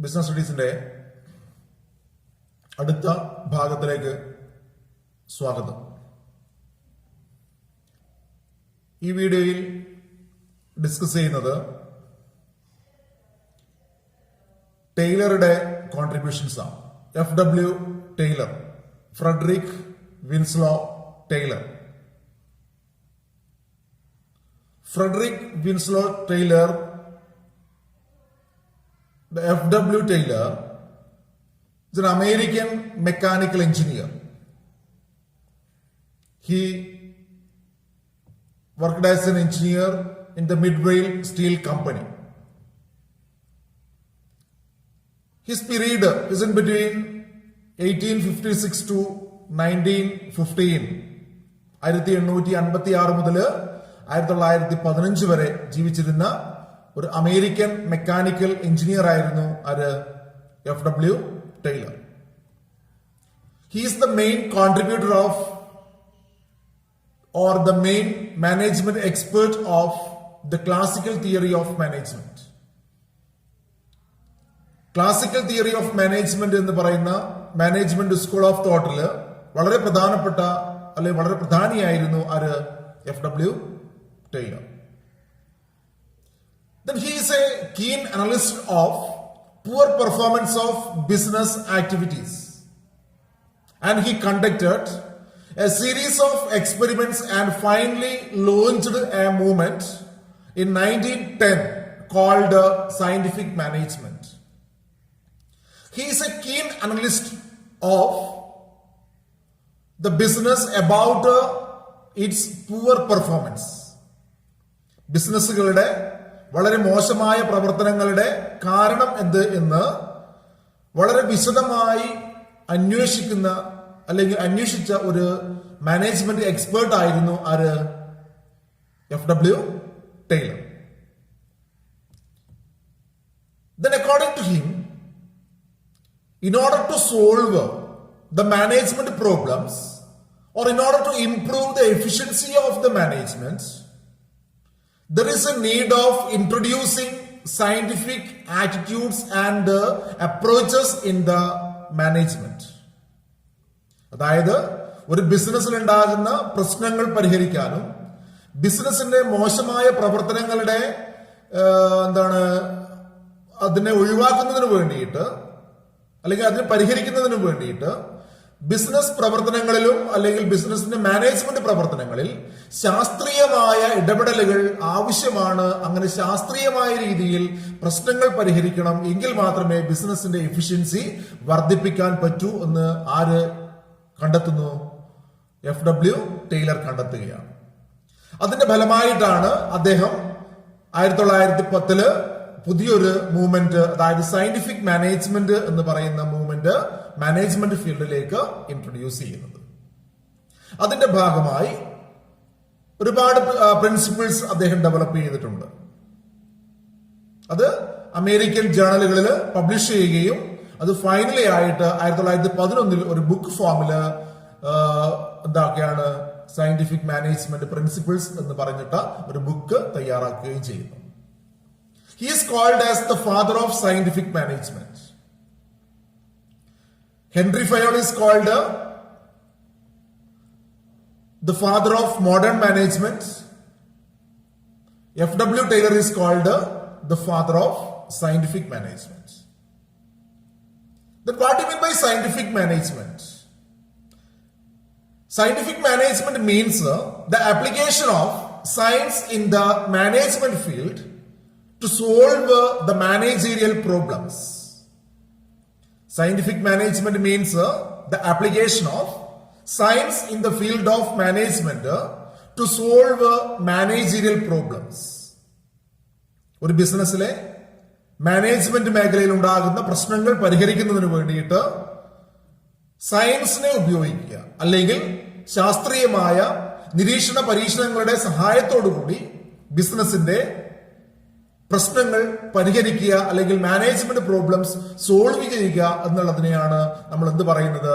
Business സ്റ്റഡീസിന്റെ അടുത്ത ഭാഗത്തിലേക്ക് സ്വാഗതം. ഈ വീഡിയോയിൽ ഡിസ്കസ് ചെയ്യുന്നത് ടൈലറുടെ കോൺട്രിബ്യൂഷൻസ് ആണ്. FW Taylor, Frederick Winslow Taylor. Frederick Winslow Taylor, the FW Taylor, is an American mechanical engineer. He worked as an engineer in the Midway Steel Company. His period is in between 1856 to 1915. 1856 മുതൽ 1915 വരെ ജീവിച്ചിരുന്ന ഒരു American mechanical engineer ആയിരുന്നു ആര്? FW Taylor. He is the main contributor of or the main management expert of the classical theory of management. Classical theory of management എന്ന് പറയുന്ന management school of തോട്ടില് വളരെ പ്രധാനപ്പെട്ട അല്ലെങ്കിൽ വളരെ പ്രധാനിയായിരുന്നു ആര്? FW Taylor. Then he is a keen analyst of poor performance of business activities, and he conducted a series of experiments and finally launched a movement in 1910 called scientific management. He is a keen analyst of the business about its poor performance. ബിസിനസ്സുകളുടെ വളരെ മോശമായ പ്രവർത്തനങ്ങളുടെ കാരണം എന്ത് എന്ന് വളരെ വിശദമായി അന്വേഷിക്കുന്ന അല്ലെങ്കിൽ അന്വേഷിച്ച ഒരു മാനേജ്മെന്റ് എക്സ്പേർട്ട് ആയിരുന്നു ആര്? FW Taylor. Then according to him, in order to solve the management problems or in order to improve the efficiency of the management, there is a need of introducing scientific attitudes and approaches in the management. അതായത് ഒരു ബിസിനസ്സിൽ ഉണ്ടാകുന്ന പ്രശ്നങ്ങൾ പരിഹരിക്കാനും ബിസിനസിന്റെ മോശമായ പ്രവർത്തനങ്ങളുടെ അതിനെ ഒഴിവാക്കുന്നതിന് വേണ്ടിയിട്ട് അല്ലെങ്കിൽ അതിനെ പരിഹരിക്കുന്നതിന് വേണ്ടിയിട്ട് ബിസിനസ് പ്രവർത്തനങ്ങളിലും അല്ലെങ്കിൽ ബിസിനസിന്റെ മാനേജ്മെന്റ് പ്രവർത്തനങ്ങളിൽ ശാസ്ത്രീയമായ ഇടപെടലുകൾ ആവശ്യമാണ്. അങ്ങനെ ശാസ്ത്രീയമായ രീതിയിൽ പ്രശ്നങ്ങൾ പരിഹരിക്കണം. എങ്കിൽ മാത്രമേ ബിസിനസിന്റെ എഫിഷ്യൻസി വർദ്ധിപ്പിക്കാൻ പറ്റൂ എന്ന് ആര് കണ്ടെത്തുന്നു? FW ടൈലർ കണ്ടെത്തുകയാണ്. അതിന്റെ ഫലമായിട്ടാണ് അദ്ദേഹം 1910 പുതിയൊരു മൂവ്മെന്റ്, അതായത് സയന്റിഫിക് മാനേജ്മെന്റ് എന്ന് പറയുന്ന മൂവ്മെന്റ് മാനേജ്മെന്റ് ഫീൽഡിലേക്ക് ഇൻട്രൊഡ്യൂസ് ചെയ്യുന്നത്. അതിന്റെ ഭാഗമായി ഒരുപാട് പ്രിൻസിപ്പിൾസ് അദ്ദേഹം ഡെവലപ്പ് ചെയ്തിട്ടുണ്ട്. അത് അമേരിക്കൻ ജേർണലുകളിൽ പബ്ലിഷ് ചെയ്യുകയും അത് ഫൈനലി ആയിട്ട് 1911 ഒരു ബുക്ക് ഫോമില് എന്താക്കെയാണ് സയന്റിഫിക് മാനേജ്മെന്റ് പ്രിൻസിപ്പിൾസ് എന്ന് പറഞ്ഞിട്ട് ഒരു ബുക്ക് തയ്യാറാക്കുകയും ചെയ്യുന്നു. He is called as the father of scientific management. Henry Fayol is called the father of modern management. FW Taylor is called the father of scientific management. Then what do you mean by scientific management? Scientific management means the application of science in the management field to solve the managerial problems. Scientific management means the application of science in the field of management to solve managerial problems. ഒരു ബിസിനസ്സിലെ management മേഖലയിൽ ഉണ്ടാകുന്ന പ്രശ്നങ്ങൾ പരിഹരിക്കുന്നതിന് വേണ്ടിയിട്ട് സയൻസിനെ ഉപയോഗിക്കുക അല്ലെങ്കിൽ ശാസ്ത്രീയമായ നിരീക്ഷണ പരീക്ഷണങ്ങളുടെ സഹായത്തോടുകൂടി ബിസിനസിന്റെ പ്രശ്നങ്ങൾ പരിഹരിക്കുക അല്ലെങ്കിൽ മാനേജ്മെന്റ് പ്രോബ്ലംസ് സോൾവ് ചെയ്യുക എന്നുള്ളതിനെയാണ് നമ്മൾ എന്ത് പറയുന്നത്?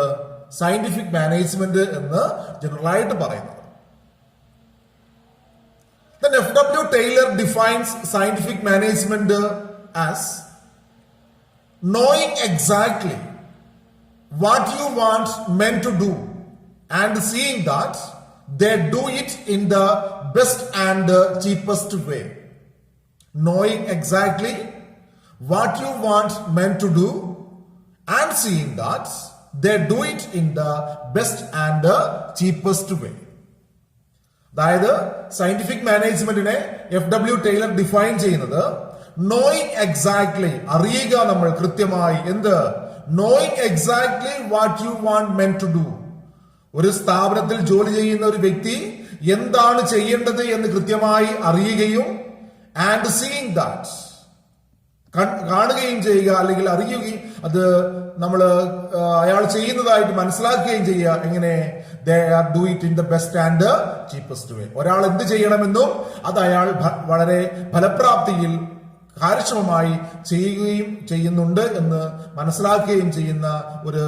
സയന്റിഫിക് മാനേജ്മെന്റ് എന്ന് ജനറലായിട്ട് പറയുന്നത്. Then FW Taylor defines scientific management as knowing exactly what you want men to do and seeing that they do it in the best and cheapest way. Knowing exactly what you want men to do and seeing that they do it in the best and cheapest way. അതായത് scientific മാനേജ്മെന്റിനെ FW Taylor define ചെയ്യുന്നത് knowing exactly, അറിയുക നമ്മൾ കൃത്യമായി, എന്ത്, knowing exactly what you want men to do. ഒരു സ്ഥാപനത്തിൽ ജോലി ചെയ്യുന്ന ഒരു വ്യക്തി എന്താണ് ചെയ്യേണ്ടത് എന്ന് കൃത്യമായി അറിയുകയും ആൻഡ് സീയിങ് ദാറ്റ്, കാണുകയും ചെയ്യുക, അല്ലെങ്കിൽ അറിയുകയും അത് നമ്മൾ അയാൾ ചെയ്യുന്നതായിട്ട് മനസ്സിലാക്കുകയും ചെയ്യുക. എങ്ങനെ? They are do it in the best and cheapest വേ. ഒരാൾ എന്ത് ചെയ്യണമെന്നും അത് അയാൾ വളരെ ഫലപ്രാപ്തിയിൽ കാര്യക്ഷമമായി ചെയ്യുകയും ചെയ്യുന്നുണ്ട് എന്ന് മനസ്സിലാക്കുകയും ചെയ്യുന്ന ഒരു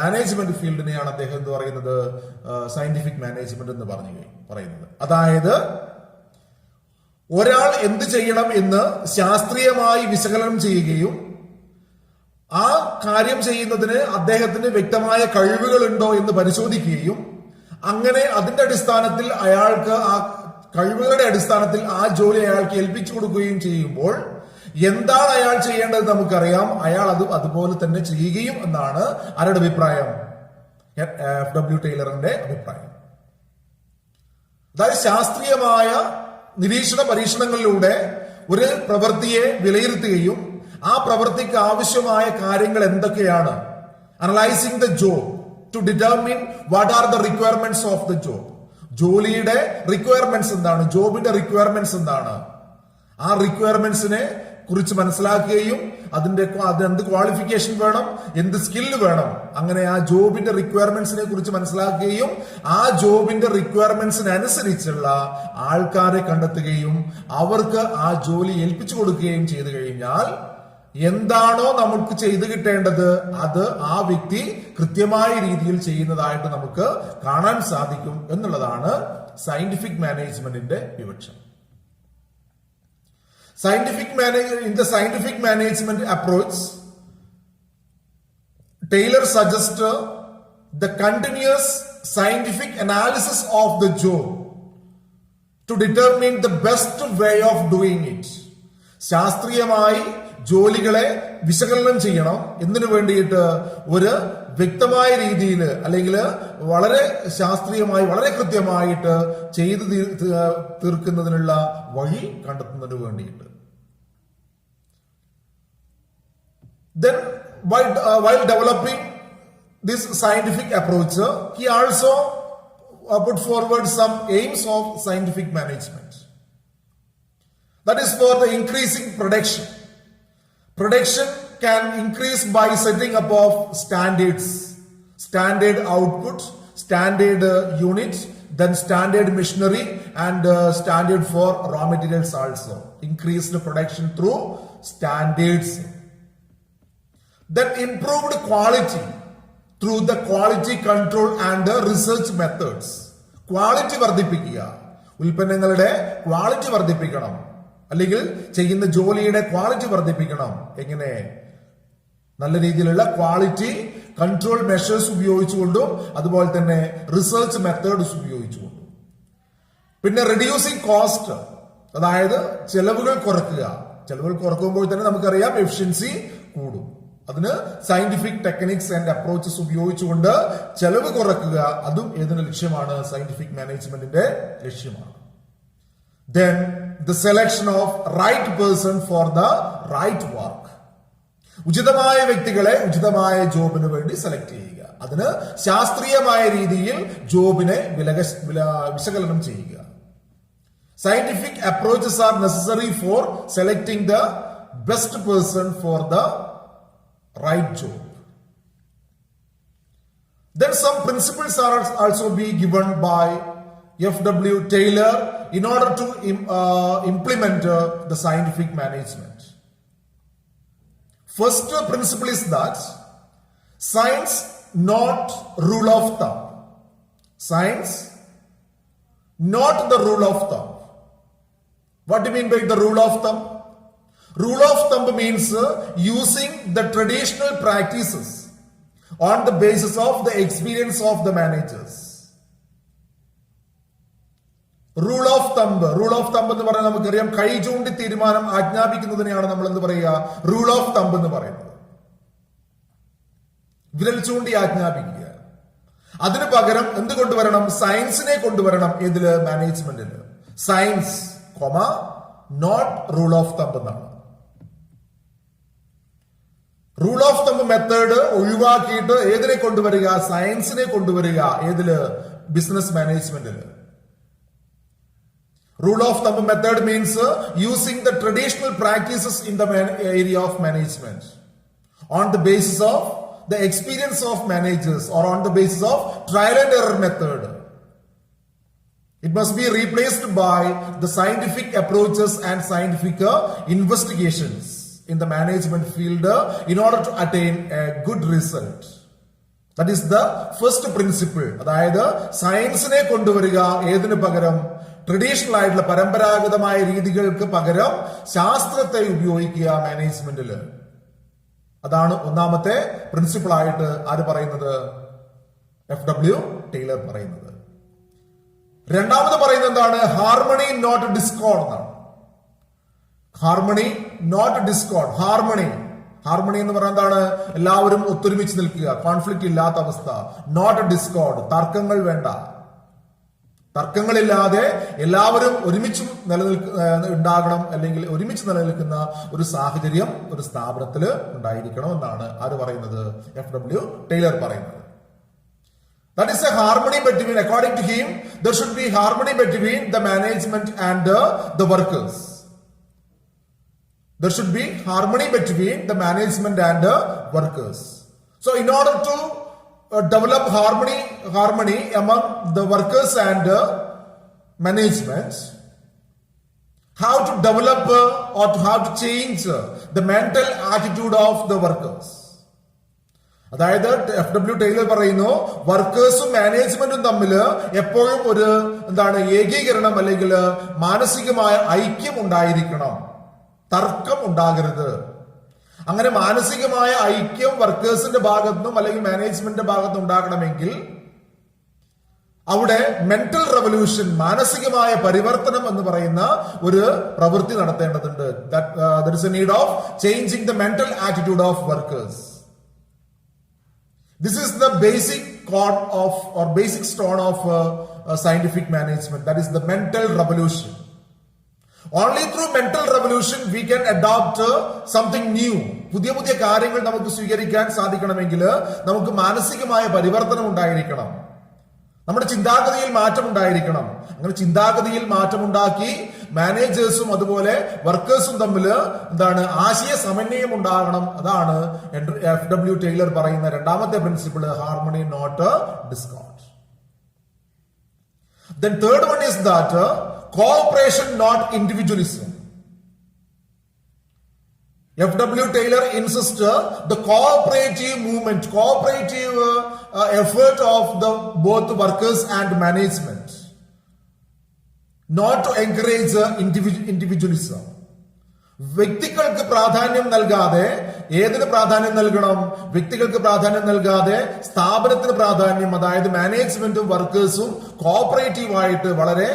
മാനേജ്മെന്റ് ഫീൽഡിനെയാണ് അദ്ദേഹം എന്ന് പറയുന്നത് സയന്റിഫിക് മാനേജ്മെന്റ് എന്ന് പറയുന്നത്. അതായത് ഒരാൾ എന്ത് ചെയ്യണം എന്ന് ശാസ്ത്രീയമായി വിശകലനം ചെയ്യുകയും ആ കാര്യം ചെയ്യുന്നതിന് അദ്ദേഹത്തിന് വ്യക്തമായ കഴിവുകളുണ്ടോ എന്ന് പരിശോധിക്കുകയും അങ്ങനെ അതിന്റെ അടിസ്ഥാനത്തിൽ അയാൾക്ക് ആ കഴിവുകളുടെ അടിസ്ഥാനത്തിൽ ആ ജോലി അയാൾക്ക് ഏൽപ്പിച്ചു കൊടുക്കുകയും ചെയ്യുമ്പോൾ എന്താണ് അയാൾ ചെയ്യേണ്ടത് നമുക്കറിയാം, അയാൾ അത് അതുപോലെ തന്നെ ചെയ്യുകയും എന്നാണ് ആരുടെ അഭിപ്രായം? FW ടൈലറിന്റെ അഭിപ്രായം. അതായത് ശാസ്ത്രീയമായ നിരീക്ഷണ പരീക്ഷണങ്ങളിലൂടെ ഒരു പ്രവൃത്തിയെ വിലയിരുത്തുകയും ആ പ്രവൃത്തിക്ക് ആവശ്യമായ കാര്യങ്ങൾ എന്തൊക്കെയാണ്, analysing the job to determine what are the requirements of the job. ജോലിയുടെ റിക്വയർമെന്റ്സ് എന്താണ്, ജോബിന്റെ റിക്വയർമെന്റ്സ് എന്താണ്, ആ റിക്വയർമെന്റ്സിനെ കുറിച്ച് മനസ്സിലാക്കുകയും അതെന്ത് ക്വാളിഫിക്കേഷൻ വേണം, എന്ത് സ്കില്ല് വേണം, അങ്ങനെ ആ ജോബിന്റെ റിക്വയർമെന്റ്സിനെ കുറിച്ച് മനസ്സിലാക്കുകയും ആ ജോബിന്റെ റിക്വയർമെന്റ്സിനനുസരിച്ചുള്ള ആൾക്കാരെ കണ്ടെത്തുകയും അവർക്ക് ആ ജോലി ഏൽപ്പിച്ചു കൊടുക്കുകയും ചെയ്തു കഴിഞ്ഞാൽ എന്താണോ നമുക്ക് ചെയ്തു കിട്ടേണ്ടത് അത് ആ വ്യക്തി കൃത്യമായ രീതിയിൽ ചെയ്യുന്നതായിട്ട് നമുക്ക് കാണാൻ സാധിക്കും എന്നുള്ളതാണ് സയന്റിഫിക് മാനേജ്മെന്റിന്റെ വിവക്ഷം. In the scientific management approach, Taylor suggests the continuous scientific analysis of the job to determine the best way of doing it. ശാസ്ത്രീയമായി ജോലികളെ വിശകലനം ചെയ്യണം. എന്തിനു വേണ്ടിയിട്ട്? ഒരു വ്യക്തമായ രീതിയിൽ അല്ലെങ്കിൽ വളരെ ശാസ്ത്രീയമായി വളരെ കൃത്യമായിട്ട് ചെയ്തു തീർക്കുന്നതിനുള്ള വഴി കണ്ടെത്തുന്നതിന് വേണ്ടിയിട്ട്. Then while developing this scientific approach, he also put forward some aims of scientific management. That is for the increasing production. Production can increase by setting up of standards, standard output, standard unit, then standard machinery and standard for raw materials also. Increased production through standards. Then improved quality through the quality control and the research methods. Quality വർദ്ധിപ്പിക്കുക, ഉൽപ്പന്നങ്ങളുടെ quality വർദ്ധിപ്പിക്കണം, അല്ലെങ്കിൽ ചെയ്യുന്ന ജോലിയുടെ quality വർദ്ധിപ്പിക്കണം. എങ്ങനെ? നല്ല രീതിയിലുള്ള ക്വാളിറ്റി കൺട്രോൾ മെഷേഴ്സ് ഉപയോഗിച്ചുകൊണ്ടും അതുപോലെ തന്നെ റിസർച്ച് മെത്തേഡ്സ് ഉപയോഗിച്ചുകൊണ്ടും. പിന്നെ റെഡ്യൂസിങ് കോസ്റ്റ്, അതായത് ചെലവുകൾ കുറയ്ക്കുക. ചെലവുകൾ കുറയ്ക്കുമ്പോൾ തന്നെ നമുക്കറിയാം എഫിഷ്യൻസി കൂടും. അതിന് സയന്റിഫിക് ടെക്നിക്സ് ആൻഡ് അപ്രോച്ചസ് ഉപയോഗിച്ചുകൊണ്ട് ചെലവ് കുറയ്ക്കുക, അതും ഏതിന്റെ ലക്ഷ്യമാണ്? സയന്റിഫിക് മാനേജ്മെന്റിന്റെ ലക്ഷ്യമാണ്. Then the selection of right person for the right work. ഉചിതമായ വ്യക്തികളെ ഉചിതമായ ജോബിന് വേണ്ടി സെലക്ട് ചെയ്യുക. അതിന് ശാസ്ത്രീയമായ രീതിയിൽ ജോബിനെ വിശകലനം ചെയ്യുക. Scientific approaches are necessary for selecting the best person for the right job. Then some principles are also be given by FW Taylor in order to implement the scientific management. First principle is that science not rule of thumb. Science not the rule of thumb. What do you mean by the rule of thumb? Rule of thumb means using the traditional practices on the basis of the experience of the managers. Rule of thumb എന്ന് പറഞ്ഞാൽ നമുക്കറിയാം, കൈ ചൂണ്ടി തീരുമാനം ആജ്ഞാപിക്കുന്നതിനെയാണ് നമ്മൾ എന്ത് പറയുക, rule of thumb എന്ന് പറയുന്നത്. വിരൽ ചൂണ്ടി ആജ്ഞാപിക്കുക. അതിനു പകരം എന്ത് കൊണ്ടുവരണം, സയൻസിനെ കൊണ്ടുവരണം. ഏതില്, മാനേജ്മെന്റില്. Science not rule of thumb എന്നാണ്. റൂൾ ഓഫ് തമ്പ് മെത്തേഡ് ഒഴിവാക്കിയിട്ട് ഏതിനെ കൊണ്ടുവരിക, സയൻസിനെ കൊണ്ടുവരിക. ഏതില്, ബിസിനസ് മാനേജ്മെന്റില്. Rule of thumb method means using the traditional practices in the area of management on the basis of the experience of managers or on the basis of trial and error method. It must be replaced by the scientific approaches and scientific investigations in the management field in order to attain a good result. That is the first principle. അതായത് സയൻസിനെ കൊണ്ടുവരിക, ഏതിനു പകരം, traditional ആയിട്ടുള്ള പരമ്പരാഗതമായ രീതികൾക്ക് പകരം ശാസ്ത്രത്തെ ഉപയോഗിക്കുക മാനേജ്മെന്റില്. അതാണ് ഒന്നാമത്തെ പ്രിൻസിപ്പിൾ ആയിട്ട് ആര് പറയുന്നത്, FW ടൈലർ പറയുന്നത്. രണ്ടാമത് പറയുന്നത് എന്താണ്, ഹാർമണി നോട്ട് ഡിസ്കോർഡ് എന്നാണ്. Harmony not discord. ഹാർമണി എന്ന് പറയുന്നത് എന്താണ്, എല്ലാവരും ഒത്തൊരുമിച്ച് നിൽക്കുക, കോൺഫ്ലിക്റ്റ് ഇല്ലാത്ത അവസ്ഥ. നോട്ട് ഡിസ്കോർഡ്, തർക്കങ്ങൾ വേണ്ട. തർക്കങ്ങളില്ലാതെ എല്ലാവരും ഒരുമിച്ച് ഉണ്ടാകണം, അല്ലെങ്കിൽ ഒരുമിച്ച് നിലനിൽക്കുന്ന ഒരു സാഹചര്യം ഒരു സ്ഥാപനത്തിൽ ഉണ്ടായിരിക്കണം എന്നാണ് ആര് പറയുന്നത്, FW ടൈലർ പറയുന്നത്. That is a harmony between, according to him, there should be harmony between the management and the workers. There should be harmony between the management and the workers. So in order to develop harmony among the workers and management, how to develop or how to change the mental attitude of the workers. അതായത് FW Taylor പറയുന്നു, വർക്കേഴ്സും മാനേജ്മെന്റും തമ്മിൽ എപ്പോഴും ഒരു ഏകീകരണം അല്ലെങ്കിൽ മാനസികമായ ഐക്യം ഉണ്ടായിരിക്കണം, തർക്കം ഉണ്ടാകരുത്. അങ്ങനെ മാനസികമായ ഐക്യം വർക്കേഴ്സിന്റെ ഭാഗത്തുനിന്നും അല്ലെങ്കിൽ മാനേജ്മെന്റിന്റെ ഭാഗത്തുനിന്നും ഉണ്ടാകണമെങ്കിൽ അവിടെ മെന്റൽ റെവല്യൂഷൻ, മാനസികമായ പരിവർത്തനം എന്ന് പറയുന്ന ഒരു പ്രവൃത്തി നടത്തേണ്ടതുണ്ട്. There is a need of changing the mental attitude of workers. This is the basic core of or basic stone of scientific management. That is the mental revolution. Only through mental revolution we can adopt something new. പുതിയ കാര്യങ്ങൾ നമുക്ക് സ്വീകരിക്കാൻ സാധിക്കണമെങ്കിൽ നമുക്ക് മാനസികമായ പരിവർത്തനം ഉണ്ടായിരിക്കണം, നമ്മുടെ ചിന്താഗതിയിൽ മാറ്റം ഉണ്ടായിരിക്കണം. അങ്ങനെ ചിന്താഗതിയിൽ മാറ്റമുണ്ടാക്കി മാനേജേഴ്സും അതുപോലെ വർക്കേഴ്സും തമ്മിൽ ആശയ സമന്വയം ഉണ്ടാകണം. അതാണ് FW ടൈലർ പറയുന്ന രണ്ടാമത്തെ principle, harmony not discord. Then third one is that cooperation not individualism. FW Taylor insists the cooperative movement, cooperative effort of the both workers and management, not to encourage individualism. വ്യക്തികൾക്ക് പ്രാധാന്യം നൽകാതെ, ഏതിന് പ്രാധാന്യം നൽകണം, വ്യക്തികൾക്ക് പ്രാധാന്യം നൽകാതെ സ്ഥാപനത്തിന് പ്രാധാന്യം, അതായത് മാനേജ്മെന്റും വർക്കേഴ്സും കോഓപ്പറേറ്റീവ് ആയിട്ട് വളരെ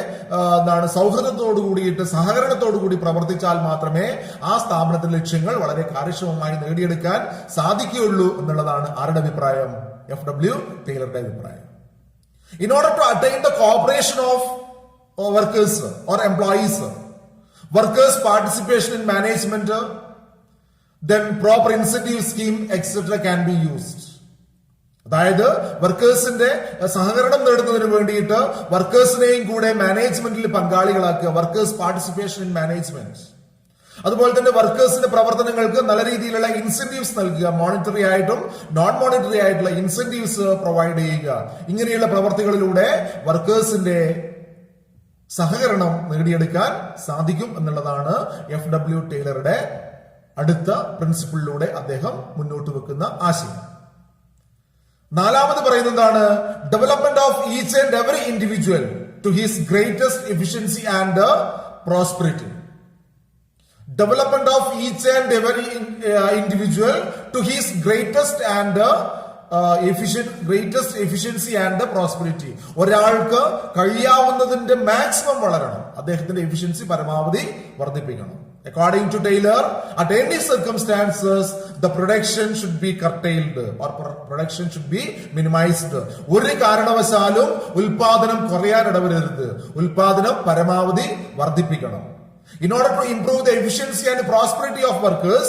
സൗഹൃദത്തോടു കൂടിയിട്ട് സഹകരണത്തോടു കൂടി പ്രവർത്തിച്ചാൽ മാത്രമേ ആ സ്ഥാപനത്തിന്റെ ലക്ഷ്യങ്ങൾ വളരെ കാര്യക്ഷമമായി നേടിയെടുക്കാൻ സാധിക്കുകയുള്ളൂ എന്നുള്ളതാണ് ആരുടെ അഭിപ്രായം, FW ടൈലറുടെ അഭിപ്രായം. In order to attain the cooperation of workers or employees, workers' participation in management, then proper incentive scheme etc. can be used. അതായത് വർക്കേഴ്സിന്റെ സഹകരണം നേടുന്നതിന് വേണ്ടിയിട്ട് വർക്കേഴ്സിനെയും കൂടെ മാനേജ്മെന്റിൽ പങ്കാളികളാക്കുക, വർക്കേഴ്സ് പാർട്ടിസിപ്പേഷൻ ഇൻ മാനേജ്മെന്റ്. അതുപോലെ തന്നെ വർക്കേഴ്സിന്റെ പ്രവർത്തനങ്ങൾക്ക് നല്ല രീതിയിലുള്ള ഇൻസെന്റീവ്സ് നൽകുക, മോണിറ്ററി ആയിട്ടും നോൺ മോണിറ്ററി ആയിട്ടുള്ള ഇൻസെന്റീവ്സ് പ്രൊവൈഡ് ചെയ്യുക. ഇങ്ങനെയുള്ള പ്രവർത്തികളിലൂടെ വർക്കേഴ്സിന്റെ സഹകരണം നേടിയെടുക്കാൻ സാധിക്കും എന്നുള്ളതാണ് FW ടൈലറുടെ അടുത്ത പ്രിൻസിപ്പിളിലൂടെ അദ്ദേഹം മുന്നോട്ട് വെക്കുന്ന ആശയം. നാലാമത് പറയുന്നത് എന്താണ്, development of each and every individual to his greatest efficiency and prosperity. development of each and every individual to his greatest efficiency and prosperity. ഒരാൾക്ക് കഴിയാവുന്നതിന്റെ മാക്സിമം വളരണം, അദ്ദേഹത്തിന്റെ എഫിഷ്യൻസി പരമാവധി വർദ്ധിപ്പിക്കണം. According to Taylor, at any circumstances, the production should be curtailed or production should be minimized. ഒരു കാരണവശാലും ഉൽപാദനം കുറയാൻ ഇടവരരുത്, ഉൽപാദനം പരമാവധി വർദ്ധിപ്പിക്കണം. In order to improve the efficiency and prosperity of workers,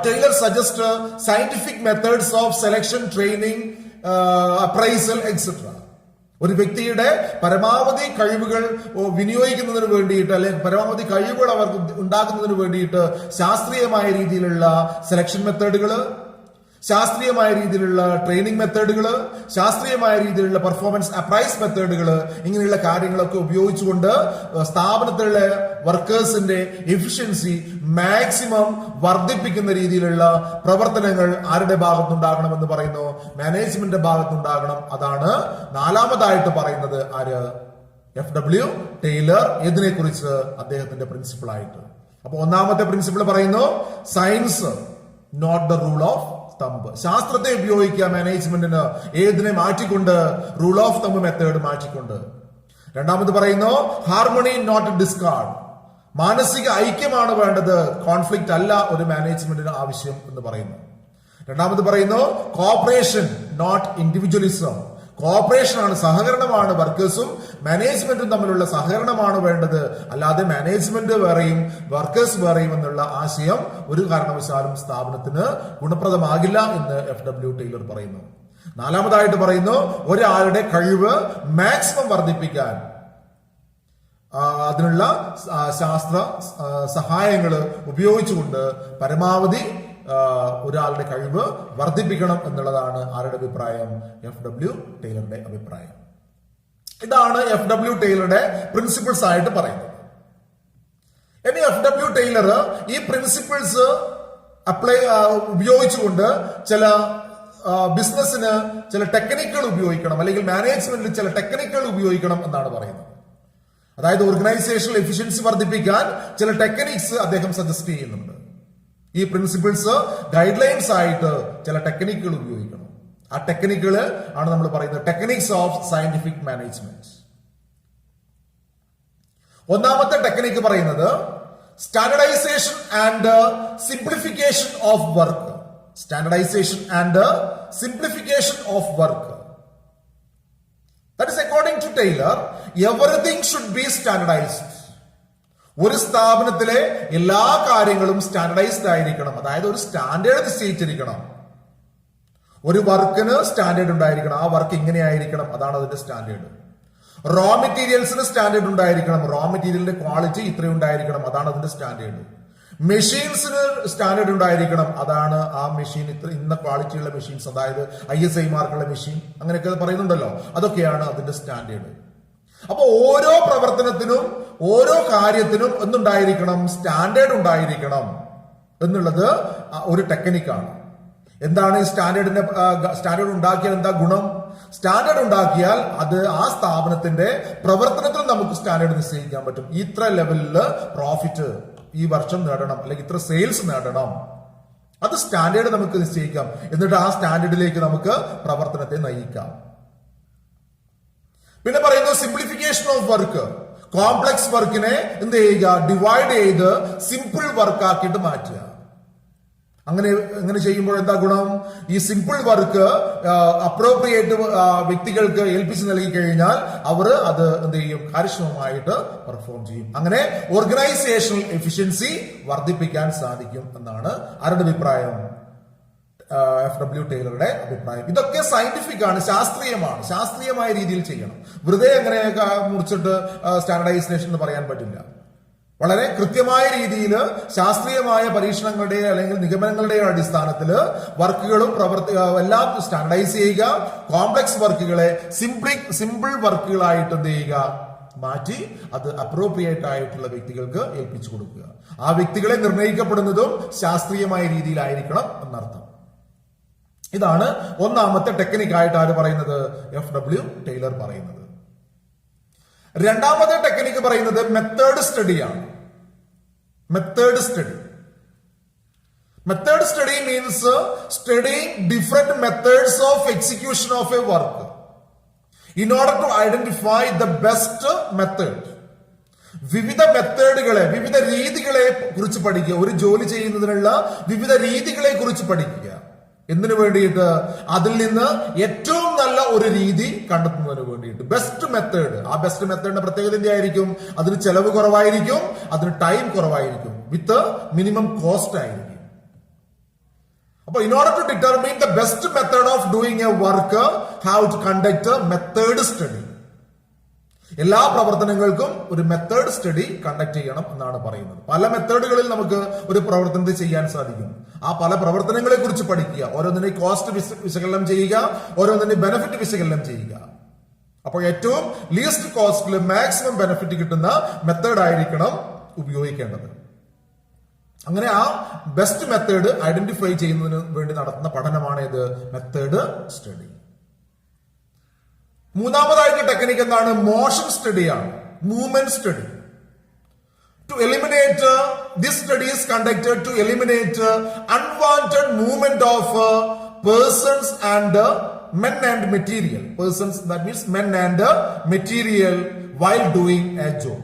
Taylor suggests scientific methods of selection, training, appraisal, etc. ഒരു വ്യക്തിയുടെ പരമാവധി കഴിവുകൾ വിനിയോഗിക്കുന്നതിന് വേണ്ടിയിട്ട് അല്ലെങ്കിൽ പരമാവധി കഴിവുകൾ അവർക്ക് ഉണ്ടാക്കുന്നതിന് വേണ്ടിയിട്ട് ശാസ്ത്രീയമായ രീതിയിലുള്ള സെലക്ഷൻ മെത്തേഡുകള്, ശാസ്ത്രീയമായ രീതിയിലുള്ള ട്രെയിനിങ് മെത്തേഡുകള്, ശാസ്ത്രീയമായ രീതിയിലുള്ള പെർഫോമൻസ് അപ്രൈസ് മെത്തേഡുകള്, ഇങ്ങനെയുള്ള കാര്യങ്ങളൊക്കെ ഉപയോഗിച്ചുകൊണ്ട് സ്ഥാപനത്തിലുള്ള വർക്കേഴ്സിന്റെ എഫിഷ്യൻസി മാക്സിമം വർദ്ധിപ്പിക്കുന്ന രീതിയിലുള്ള പ്രവർത്തനങ്ങൾ ആരുടെ ഭാഗത്തുണ്ടാകണമെന്ന് പറയുന്നു? മാനേജ്മെന്റിന്റെ ഭാഗത്തുണ്ടാകണം. അതാണ് നാലാമതായിട്ട് പറയുന്നത് ആര്? FW Taylor. ഇതിനെ കുറിച്ച് അദ്ദേഹത്തിന്റെ പ്രിൻസിപ്പിൾ ആയിട്ട്. അപ്പൊ ഒന്നാമത്തെ പ്രിൻസിപ്പിൾ പറയുന്നു science not the rule of thumb. ശാസ്ത്രത്തെ ഉപയോഗിക്കുക മാനേജ്മെന്റിന്, ഏതിനെ മാറ്റിക്കൊണ്ട്? റൂൾ ഓഫ് തമ്പ് മെത്തേഡ് മാറ്റിക്കൊണ്ട്. രണ്ടാമത് പറയുന്നു ഹാർമണി നോട്ട് ഡിസ്കാർഡ്. മാനസിക ഐക്യമാണ് വേണ്ടത്, കോൺഫ്ലിക്റ്റ് അല്ല ഒരു മാനേജ്മെന്റിന് ആവശ്യം എന്ന് പറയുന്നു. രണ്ടാമത് പറയുന്നു കോഓപ്പറേഷൻ നോട്ട് ഇൻഡിവിജ്വലിസം. കോഓപ്പറേഷൻ ആണ്, സഹകരണമാണ്, വർക്കേഴ്സും മാനേജ്മെന്റും തമ്മിലുള്ള സഹകരണമാണ് വേണ്ടത്, അല്ലാതെ മാനേജ്മെന്റ് വേറെയും വർക്കേഴ്സ് വേറെയും എന്നുള്ള ആശയം ഒരു കാരണവശാലും സ്ഥാപനത്തിന് ഗുണപ്രദമാകില്ല എന്ന് FW ടൈലർ പറയുന്നു. നാലാമതായിട്ട് പറയുന്നു ഒരാളുടെ കഴിവ് മാക്സിമം വർദ്ധിപ്പിക്കാൻ അതിനുള്ള ശാസ്ത്ര സഹായങ്ങൾ ഉപയോഗിച്ചുകൊണ്ട് പരമാവധി ഒരാളുടെ കഴിവ് വർദ്ധിപ്പിക്കണം എന്നുള്ളതാണ് ആരുടെ അഭിപ്രായം? FW ടൈലറുടെ അഭിപ്രായം. ഇതാണ് FW ടൈലറുടെ പ്രിൻസിപ്പിൾസ് ആയിട്ട് പറയുന്നത്. ഇനി FW ടൈലർ ഈ പ്രിൻസിപ്പിൾസ് ഉപയോഗിച്ചുകൊണ്ട് ചില ബിസിനസ്സിന് ചില ടെക്നിക്കുകൾ ഉപയോഗിക്കണം, അല്ലെങ്കിൽ മാനേജ്മെന്റിൽ ചില ടെക്നിക്കുകൾ ഉപയോഗിക്കണം എന്നാണ് പറയുന്നത്. അതായത് ഓർഗനൈസേഷണൽ എഫിഷ്യൻസി വർദ്ധിപ്പിക്കാൻ ചില ടെക്നിക്സ് അദ്ദേഹം സജസ്റ്റ് ചെയ്യുന്നുണ്ട്. ഈ പ്രിൻസിപ്പിൾസ് ഗൈഡ് ലൈൻസ് ആയിട്ട് ചില ടെക്നിക്കുകൾ ഉപയോഗിക്കണം. ആ ടെക്നിക്കുകൾ ആണ് നമ്മൾ പറയുന്നത് ടെക്നിക്സ് ഓഫ് സയന്റിഫിക് മാനേജ്മെന്റ്. ഒന്നാമത്തെ ടെക്നിക്ക് പറയുന്നത് standardisation and simplification of work. Standardisation and simplification of work. That is according to Taylor, everything should be standardized. ഒരു സ്ഥാപനത്തിലെ എല്ലാ കാര്യങ്ങളും സ്റ്റാൻഡർഡൈസ്ഡ് ആയിരിക്കണം, അതായത് ഒരു സ്റ്റാൻഡേർഡ് നിശ്ചയിച്ചിരിക്കണം. ഒരു വർക്കിന് സ്റ്റാൻഡേർഡ് ഉണ്ടായിരിക്കണം, ആ വർക്ക് ഇങ്ങനെ ആയിരിക്കണം, അതാണ് അതിന്റെ സ്റ്റാൻഡേർഡ്. റോ മെറ്റീരിയൽസിന് സ്റ്റാൻഡേർഡ് ഉണ്ടായിരിക്കണം, റോ മെറ്റീരിയലിന്റെ ക്വാളിറ്റി ഇത്രയും ഉണ്ടായിരിക്കണം, അതാണ് അതിന്റെ സ്റ്റാൻഡേർഡ്. മെഷീൻസിന് സ്റ്റാൻഡേർഡ് ഉണ്ടായിരിക്കണം, അതാണ് ആ മെഷീൻ ഇന്ന ക്വാളിറ്റിയുള്ള മെഷീൻസ്, അതായത് ISI മാർക്കുള്ള മെഷീൻ, അങ്ങനെയൊക്കെ പറയുന്നുണ്ടല്ലോ, അതൊക്കെയാണ് അതിന്റെ സ്റ്റാൻഡേർഡ്. അപ്പൊ ഓരോ പ്രവർത്തനത്തിനും ഓരോ കാര്യത്തിനും എന്തുണ്ടായിരിക്കണം? സ്റ്റാൻഡേർഡ് ഉണ്ടായിരിക്കണം എന്നുള്ളത് ഒരു ടെക്നിക്കാണ്. എന്താണ് ഈ സ്റ്റാൻഡേർഡ് ഉണ്ടാക്കിയാൽ എന്താ ഗുണം? സ്റ്റാൻഡേർഡ് ഉണ്ടാക്കിയാൽ അത് ആ സ്ഥാപനത്തിന്റെ പ്രവർത്തനത്തിൽ നമുക്ക് സ്റ്റാൻഡേർഡ് നിശ്ചയിക്കാൻ പറ്റും. ഇത്ര ലെവലില് പ്രോഫിറ്റ് ഈ വർഷം നേടണം, അല്ലെങ്കിൽ ഇത്ര സെയിൽസ് നേടണം, അത് സ്റ്റാൻഡേർഡ് നമുക്ക് നിശ്ചയിക്കാം. എന്നിട്ട് ആ സ്റ്റാൻഡേർഡിലേക്ക് നമുക്ക് പ്രവർത്തനത്തെ നയിക്കാം. പിന്നെ പറയുന്നു സിംപ്ലിഫിക്കേഷൻ ഓഫ് വർക്ക്. കോംപ്ലക്സ് വർക്കിനെ എന്ത് ചെയ്യുക? ഡിവൈഡ് ചെയ്ത് സിമ്പിൾ വർക്ക് ആക്കിയിട്ട് മാറ്റുക. അങ്ങനെ ചെയ്യുമ്പോൾ എന്താ ഗുണം? ഈ സിമ്പിൾ വർക്ക് അപ്രോപ്രിയേറ്റ് വ്യക്തികൾക്ക് ഏൽപ്പിച്ച് നൽകി കഴിഞ്ഞാൽ അവർ അത് എന്ത് ചെയ്യും? കാര്യക്ഷമമായിട്ട് പെർഫോം ചെയ്യും. അങ്ങനെ ഓർഗനൈസേഷണൽ എഫിഷ്യൻസി വർദ്ധിപ്പിക്കാൻ സാധിക്കും എന്നാണ് ആരുടെ അഭിപ്രായം? FW ടൈലറുടെ അഭിപ്രായം. ഇതൊക്കെ സയന്റിഫിക് ആണ്, ശാസ്ത്രീയമാണ്, ശാസ്ത്രീയമായ രീതിയിൽ ചെയ്യണം. വെറുതെ എങ്ങനെയൊക്കെ മുറിച്ചിട്ട് സ്റ്റാൻഡർഡൈസേഷൻ എന്ന് പറയാൻ പറ്റില്ല. വളരെ കൃത്യമായ രീതിയിൽ ശാസ്ത്രീയമായ പരീക്ഷണങ്ങളുടെ അല്ലെങ്കിൽ നിഗമനങ്ങളുടെ അടിസ്ഥാനത്തിൽ വർക്കുകളും എല്ലാം സ്റ്റാൻഡർഡൈസ് ചെയ്യുക. കോംപ്ലക്സ് വർക്കുകളെ സിമ്പിൾ വർക്കുകളായിട്ട് എന്ത് ചെയ്യുക? മാറ്റി അത് അപ്രോപ്രിയേറ്റ് ആയിട്ടുള്ള വ്യക്തികൾക്ക് ഏൽപ്പിച്ചു കൊടുക്കുക. ആ വ്യക്തികളെ നിർണ്ണയിക്കപ്പെടുന്നതും ശാസ്ത്രീയമായ രീതിയിലായിരിക്കണം എന്നർത്ഥം. ഇതാണ് ഒന്നാമത്തെ ടെക്നിക്കായിട്ട് ആര് പറയുന്നത്? FW ടൈലർ പറയുന്നത്. രണ്ടാമത്തെ ടെക്നിക്ക് പറയുന്നത് method സ്റ്റഡിയാണ്. Method study. Method study means studying different methods of execution of a work in order to identify the best method. വിവിധ മെത്തേഡുകളെ, വിവിധ രീതികളെ കുറിച്ച് പഠിക്കുക. ഒരു ജോലി ചെയ്യുന്നതിനുള്ള വിവിധ രീതികളെ കുറിച്ച് പഠിക്കുക. എന്തിനു വേണ്ടിയിട്ട്? അതിൽ നിന്ന് ഏറ്റവും നല്ല ഒരു രീതി കണ്ടെത്തുന്നതിന് വേണ്ടിയിട്ട്. Best method. ആ ബെസ്റ്റ് മെത്തേഡിന്റെ പ്രത്യേകത എന്തായിരിക്കും? അതിന് ചെലവ് കുറവായിരിക്കും, അതിന് ടൈം കുറവായിരിക്കും, വിത്ത് മിനിമം കോസ്റ്റ് ആയിരിക്കും. അപ്പൊ in order to determine the best method of doing a work, how to conduct a method study. എല്ലാ പ്രവർത്തനങ്ങൾക്കും ഒരു മെത്തേഡ് സ്റ്റഡി കണ്ടക്ട് ചെയ്യണം എന്നാണ് പറയുന്നത്. പല മെത്തേഡുകളിൽ നമുക്ക് ഒരു പ്രവർത്തനത്തെ ചെയ്യാൻ സാധിക്കും. ആ പല പ്രവർത്തനങ്ങളെ കുറിച്ച് പഠിക്കുക, ഓരോന്നിന്റെ കോസ്റ്റ് വിശകലനം ചെയ്യുക, ഓരോന്നിന്റെ ബെനിഫിറ്റ് വിശകലനം ചെയ്യുക. അപ്പോൾ ഏറ്റവും ലീസ്റ്റ് കോസ്റ്റിൽ മാക്സിമം ബെനിഫിറ്റ് കിട്ടുന്ന മെത്തേഡ് ആയിരിക്കണം ഉപയോഗിക്കേണ്ടത്. അങ്ങനെ ആ ബെസ്റ്റ് മെത്തേഡ് ഐഡന്റിഫൈ ചെയ്യുന്നതിന് വേണ്ടി നടത്തുന്ന പഠനമാണ് ഇത് മെത്തേഡ് സ്റ്റഡി. മൂന്നാമതായിട്ട് ടെക്നിക്ക് എന്താണ്? മോഷൻ സ്റ്റഡിയാണ്, movement study. To eliminate this study is conducted to eliminate unwanted movement of persons and men and material. Persons, that means men and material while doing a job.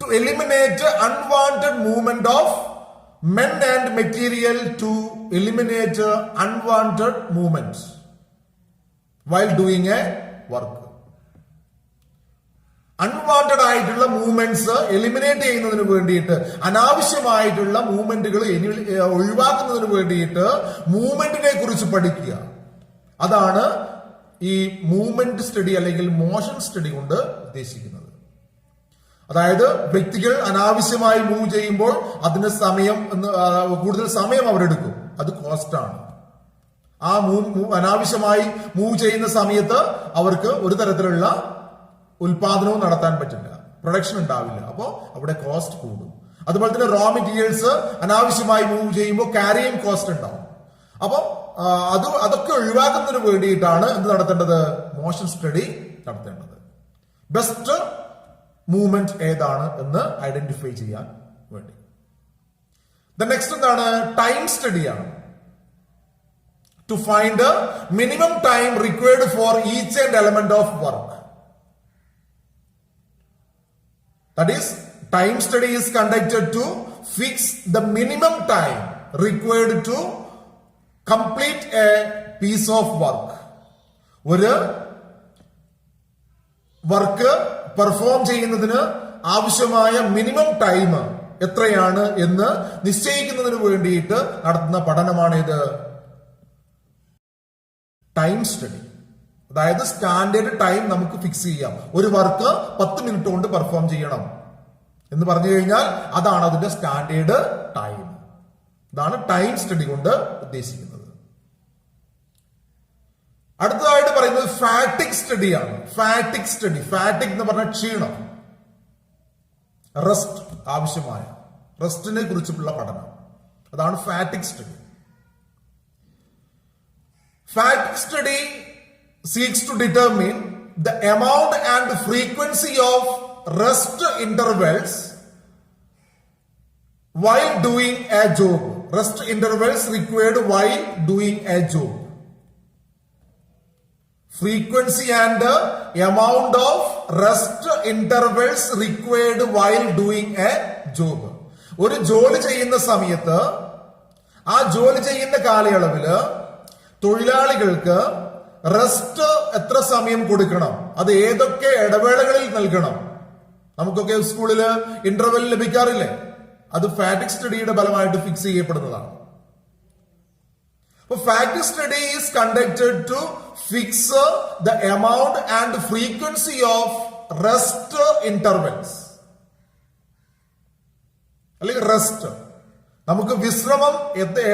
To eliminate unwanted movement of men and material, to eliminate unwanted movements while doing a work. Unwanted ആയിട്ടുള്ള movements eliminate ചെയ്യുന്നതിന് വേണ്ടിയിട്ട്, അനാവശ്യമായിട്ടുള്ള മൂവ്മെന്റുകൾ ഒഴിവാക്കുന്നതിന് വേണ്ടിയിട്ട് മൂവ്മെന്റിനെ കുറിച്ച് പഠിക്കുക. അതാണ് ഈ മൂവ്മെന്റ് സ്റ്റഡി അല്ലെങ്കിൽ മോഷൻ സ്റ്റഡി കൊണ്ട് ഉദ്ദേശിക്കുന്നത്. അതായത് വ്യക്തികൾ അനാവശ്യമായി മൂവ് ചെയ്യുമ്പോൾ അതിന് കൂടുതൽ സമയം അവരെടുക്കും, അത് കോസ്റ്റാണ്. ആ അനാവശ്യമായി മൂവ് ചെയ്യുന്ന സമയത്ത് അവർക്ക് ഒരു തരത്തിലുള്ള ഉൽപാദനവും നടത്താൻ പറ്റില്ല, പ്രൊഡക്ഷൻ ഉണ്ടാവില്ല. അപ്പോൾ അവിടെ കോസ്റ്റ് കൂടും. അതുപോലെ തന്നെ റോ മെറ്റീരിയൽസ് അനാവശ്യമായി മൂവ് ചെയ്യുമ്പോൾ ക്യാരിയിങ് കോസ്റ്റ് ഉണ്ടാവും. അപ്പോൾ അതൊക്കെ ഒഴിവാക്കുന്നതിന് വേണ്ടിയിട്ടാണ് എന്ത് നടത്തേണ്ടത്? മോഷൻ സ്റ്റഡി നടത്തേണ്ടത്. ബെസ്റ്റ് മൂവ്മെന്റ് ഏതാണ് എന്ന് ഐഡന്റിഫൈ ചെയ്യാൻ വേണ്ടി. നെക്സ്റ്റ് എന്താണ്? Time സ്റ്റഡിയാണ്. To find a minimum time required for each and element of work. That is, time study is conducted to fix the minimum time required to complete a piece of work. ഒരു work perform ചെയ്യുന്നതിന് ആവശ്യമായ minimum time എത്രയാണ് എന്ന് നിശ്ചയിക്കുന്നതിന് വേണ്ടിയിട്ട് നടത്തുന്ന പഠനമാണ് ഇത് time study. അതായത് സ്റ്റാൻഡേർഡ് ടൈം നമുക്ക് ഫിക്സ് ചെയ്യാം. ഒരു വർക്ക് 10 മിനിറ്റ് കൊണ്ട് പെർഫോം ചെയ്യണം എന്ന് പറഞ്ഞു കഴിഞ്ഞാൽ അതാണ് അതിന്റെ സ്റ്റാൻഡേർഡ് ടൈം. ഇതാണ് ടൈം സ്റ്റഡി കൊണ്ട് ഉദ്ദേശിക്കുന്നത്. അടുത്തതായിട്ട് പറയുന്നത് ഫാറ്റിക് സ്റ്റഡിയാണ്. ഫാറ്റിക് സ്റ്റഡി, ഫാറ്റിക് എന്ന് പറഞ്ഞാൽ ക്ഷീണം, റെസ്റ്റ്, ആവശ്യമായ റെസ്റ്റിനെ കുറിച്ചുള്ള പഠനം, അതാണ് ഫാറ്റിക് study. Fact study seeks to determine the amount and frequency of rest intervals while doing a job. Rest intervals required while doing a job. Frequency and amount of rest intervals required while doing a job. ഒരു ജോലി ചെയ്യുന്ന സമയത്ത് ആ ജോലി ചെയ്യുന്ന കാലയളവില് തൊഴിലാളികൾക്ക് rest എത്ര സമയം കൊടുക്കണം, അത് ഏതൊക്കെ ഇടവേളകളിൽ നൽകണം. നമുക്കൊക്കെ സ്കൂളിൽ ഇന്റർവെൽ ലഭിക്കാറില്ലേ? അത് ഫാറ്റിക് സ്റ്റഡിയുടെ ഫലമായിട്ട് ഫിക്സ് ചെയ്യപ്പെടുന്നതാണ്. അപ്പൊ fatigue study is conducted to fix the amount and frequency of rest intervals അല്ലെങ്കിൽ റെസ്റ്റ്. നമുക്ക് വിശ്രമം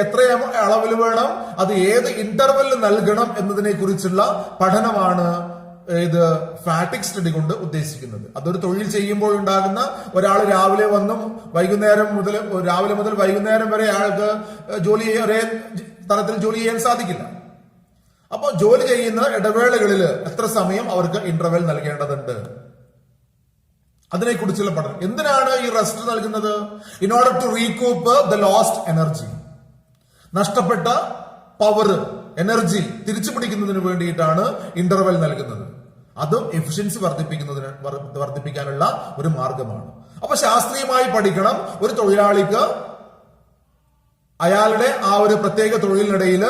എത്ര അളവിൽ വേണം, അത് ഏത് ഇന്റർവെല്ലിൽ നൽകണം എന്നതിനെ കുറിച്ചുള്ള പഠനമാണ് ഇത് ഫാറ്റിക് സ്റ്റഡി കൊണ്ട് ഉദ്ദേശിക്കുന്നത്. അതൊരു തൊഴിൽ ചെയ്യുമ്പോൾ ഉണ്ടാകുന്ന ഒരാൾ രാവിലെ മുതൽ വൈകുന്നേരം വരെ അയാൾക്ക് ഒരേ തലത്തിൽ ജോലി ചെയ്യാൻ സാധിക്കില്ല. അപ്പോൾ ജോലി ചെയ്യുന്ന ഇടവേളകളിൽ എത്ര സമയം അവർക്ക് ഇന്റർവെൽ നൽകേണ്ടതുണ്ട്, അതിനെക്കുറിച്ചുള്ള പഠനം. എന്തിനാണ് ഈ റെസ്റ്റ് നൽകുന്നത്? In order to recoup the lost energy. നഷ്ടപ്പെട്ട പവർ, എനർജി തിരിച്ചു പിടിക്കുന്നതിന് വേണ്ടിയിട്ടാണ് ഇന്റർവെൽ നൽകുന്നത്. അതും എഫിഷ്യൻസി വർദ്ധിപ്പിക്കാനുള്ള ഒരു മാർഗമാണ്. അപ്പൊ ശാസ്ത്രീയമായി പഠിക്കണം. ഒരു തൊഴിലാളിക്ക് അയാളുടെ ആ ഒരു പ്രത്യേക തൊഴിലിനിടയിൽ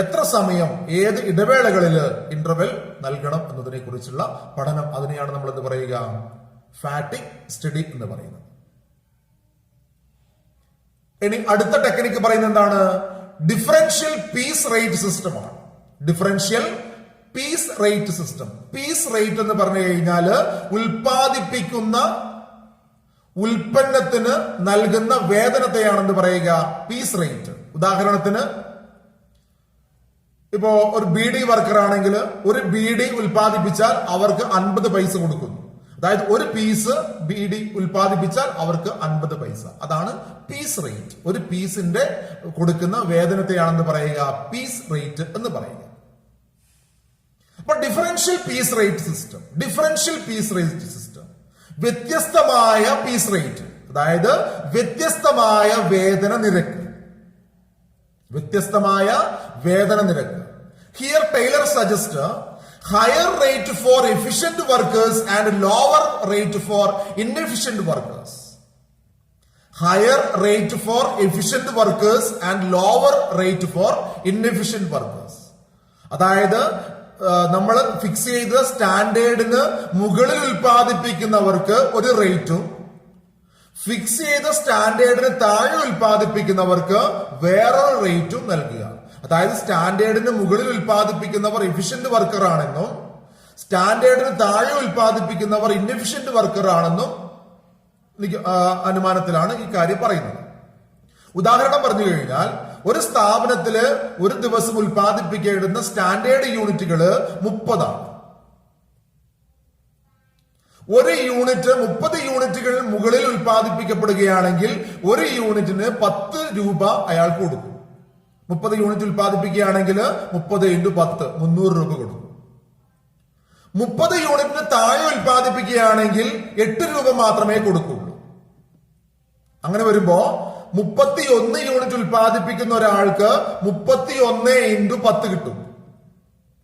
എത്ര സമയം, ഏത് ഇടവേളകളിൽ ഇന്റർവെൽ നൽകണം എന്നതിനെ കുറിച്ചുള്ള പഠനം. അതിനെയാണ് നമ്മൾ എന്ത് പറയുക? ഫാറ്റിക് സ്റ്റഡി എന്ന് പറയുന്നത്. ഇനി അടുത്ത ടെക്നിക്ക് പറയുന്നത് എന്താണ്? ഡിഫറൻഷ്യൽ പീസ് റേറ്റ് സിസ്റ്റമാണ്. Differential piece rate system. Piece rate എന്ന് പറഞ്ഞു കഴിഞ്ഞാൽ ഉൽപ്പാദിപ്പിക്കുന്ന ഉൽപ്പന്നത്തിന് നൽകുന്ന വേതനത്തെയാണെന്ന് പറയുക പീസ് റേറ്റ്. ഉദാഹരണത്തിന് ഇപ്പോ ഒരു ബീഡി വർക്കർ ആണെങ്കിൽ ഒരു ബീഡി ഉൽപ്പാദിപ്പിച്ചാൽ അവർക്ക് 50 പൈസ കൊടുക്കുന്നു. അതായത് ഒരു പീസ് ബീഡി ഉൽപ്പാദിപ്പിച്ചാൽ അവർക്ക് 50 പൈസ. അതാണ് പീസ് റേറ്റ്. ഒരു പീസിന്റെ കൊടുക്കുന്ന വേതനത്തെയാണെന്ന് പറയുക പീസ് റേറ്റ് എന്ന് പറയുക. അപ്പൊ differential piece rate system, differential piece rate system, വ്യത്യസ്തമായ പീസ് റേറ്റ്, അതായത് വ്യത്യസ്തമായ വേതന നിരക്ക്. വ്യത്യസ്തമായ വേതന നിരക്ക്. Here Taylor suggest higher rate for efficient workers and lower rate for inefficient workers. Higher rate for efficient workers and lower rate for inefficient workers. അതായത് നമ്മൾ ഫിക്സ് ചെയ്ത സ്റ്റാൻഡേർഡിന് മുകളിൽ ഉൽപ്പാദിപ്പിക്കുന്നവർക്ക് ഒരു റേറ്റും ഫിക്സ് ചെയ്ത സ്റ്റാൻഡേർഡിന് താഴെ ഉൽപ്പാദിപ്പിക്കുന്നവർക്ക് വേറൊരു റേറ്റും നൽകുക. അതായത് സ്റ്റാൻഡേർഡിന് മുകളിൽ ഉൽപ്പാദിപ്പിക്കുന്നവർ എഫിഷ്യന്റ് വർക്കർ ആണെന്നും സ്റ്റാൻഡേർഡിന് താഴെ ഉൽപ്പാദിപ്പിക്കുന്നവർ ഇൻഎഫിഷ്യന്റ് വർക്കർ ആണെന്നും അനുമാനത്തിലാണ് ഈ കാര്യം പറയുന്നത്. ഉദാഹരണം പറഞ്ഞു കഴിഞ്ഞാൽ ഒരു സ്ഥാപനത്തില് ഒരു ദിവസം ഉൽപ്പാദിപ്പിക്കേണ്ടുന്ന സ്റ്റാൻഡേർഡ് യൂണിറ്റുകള് 30 ആണ്. ഒരു യൂണിറ്റ് 30 യൂണിറ്റുകൾ മുകളിൽ ഉൽപ്പാദിപ്പിക്കപ്പെടുകയാണെങ്കിൽ ഒരു യൂണിറ്റിന് 10 രൂപ അയാൾക്ക് കൊടുക്കും. 30 യൂണിറ്റ് ഉൽപ്പാദിപ്പിക്കുകയാണെങ്കിൽ 30 × 10 300 രൂപ കൊടുക്കും. 30 യൂണിറ്റിന് താഴെ ഉൽപ്പാദിപ്പിക്കുകയാണെങ്കിൽ 8 രൂപ മാത്രമേ കൊടുക്കുള്ളൂ. അങ്ങനെ വരുമ്പോ 31 യൂണിറ്റ് ഉൽപ്പാദിപ്പിക്കുന്ന ഒരാൾക്ക് 31 × 10 കിട്ടും,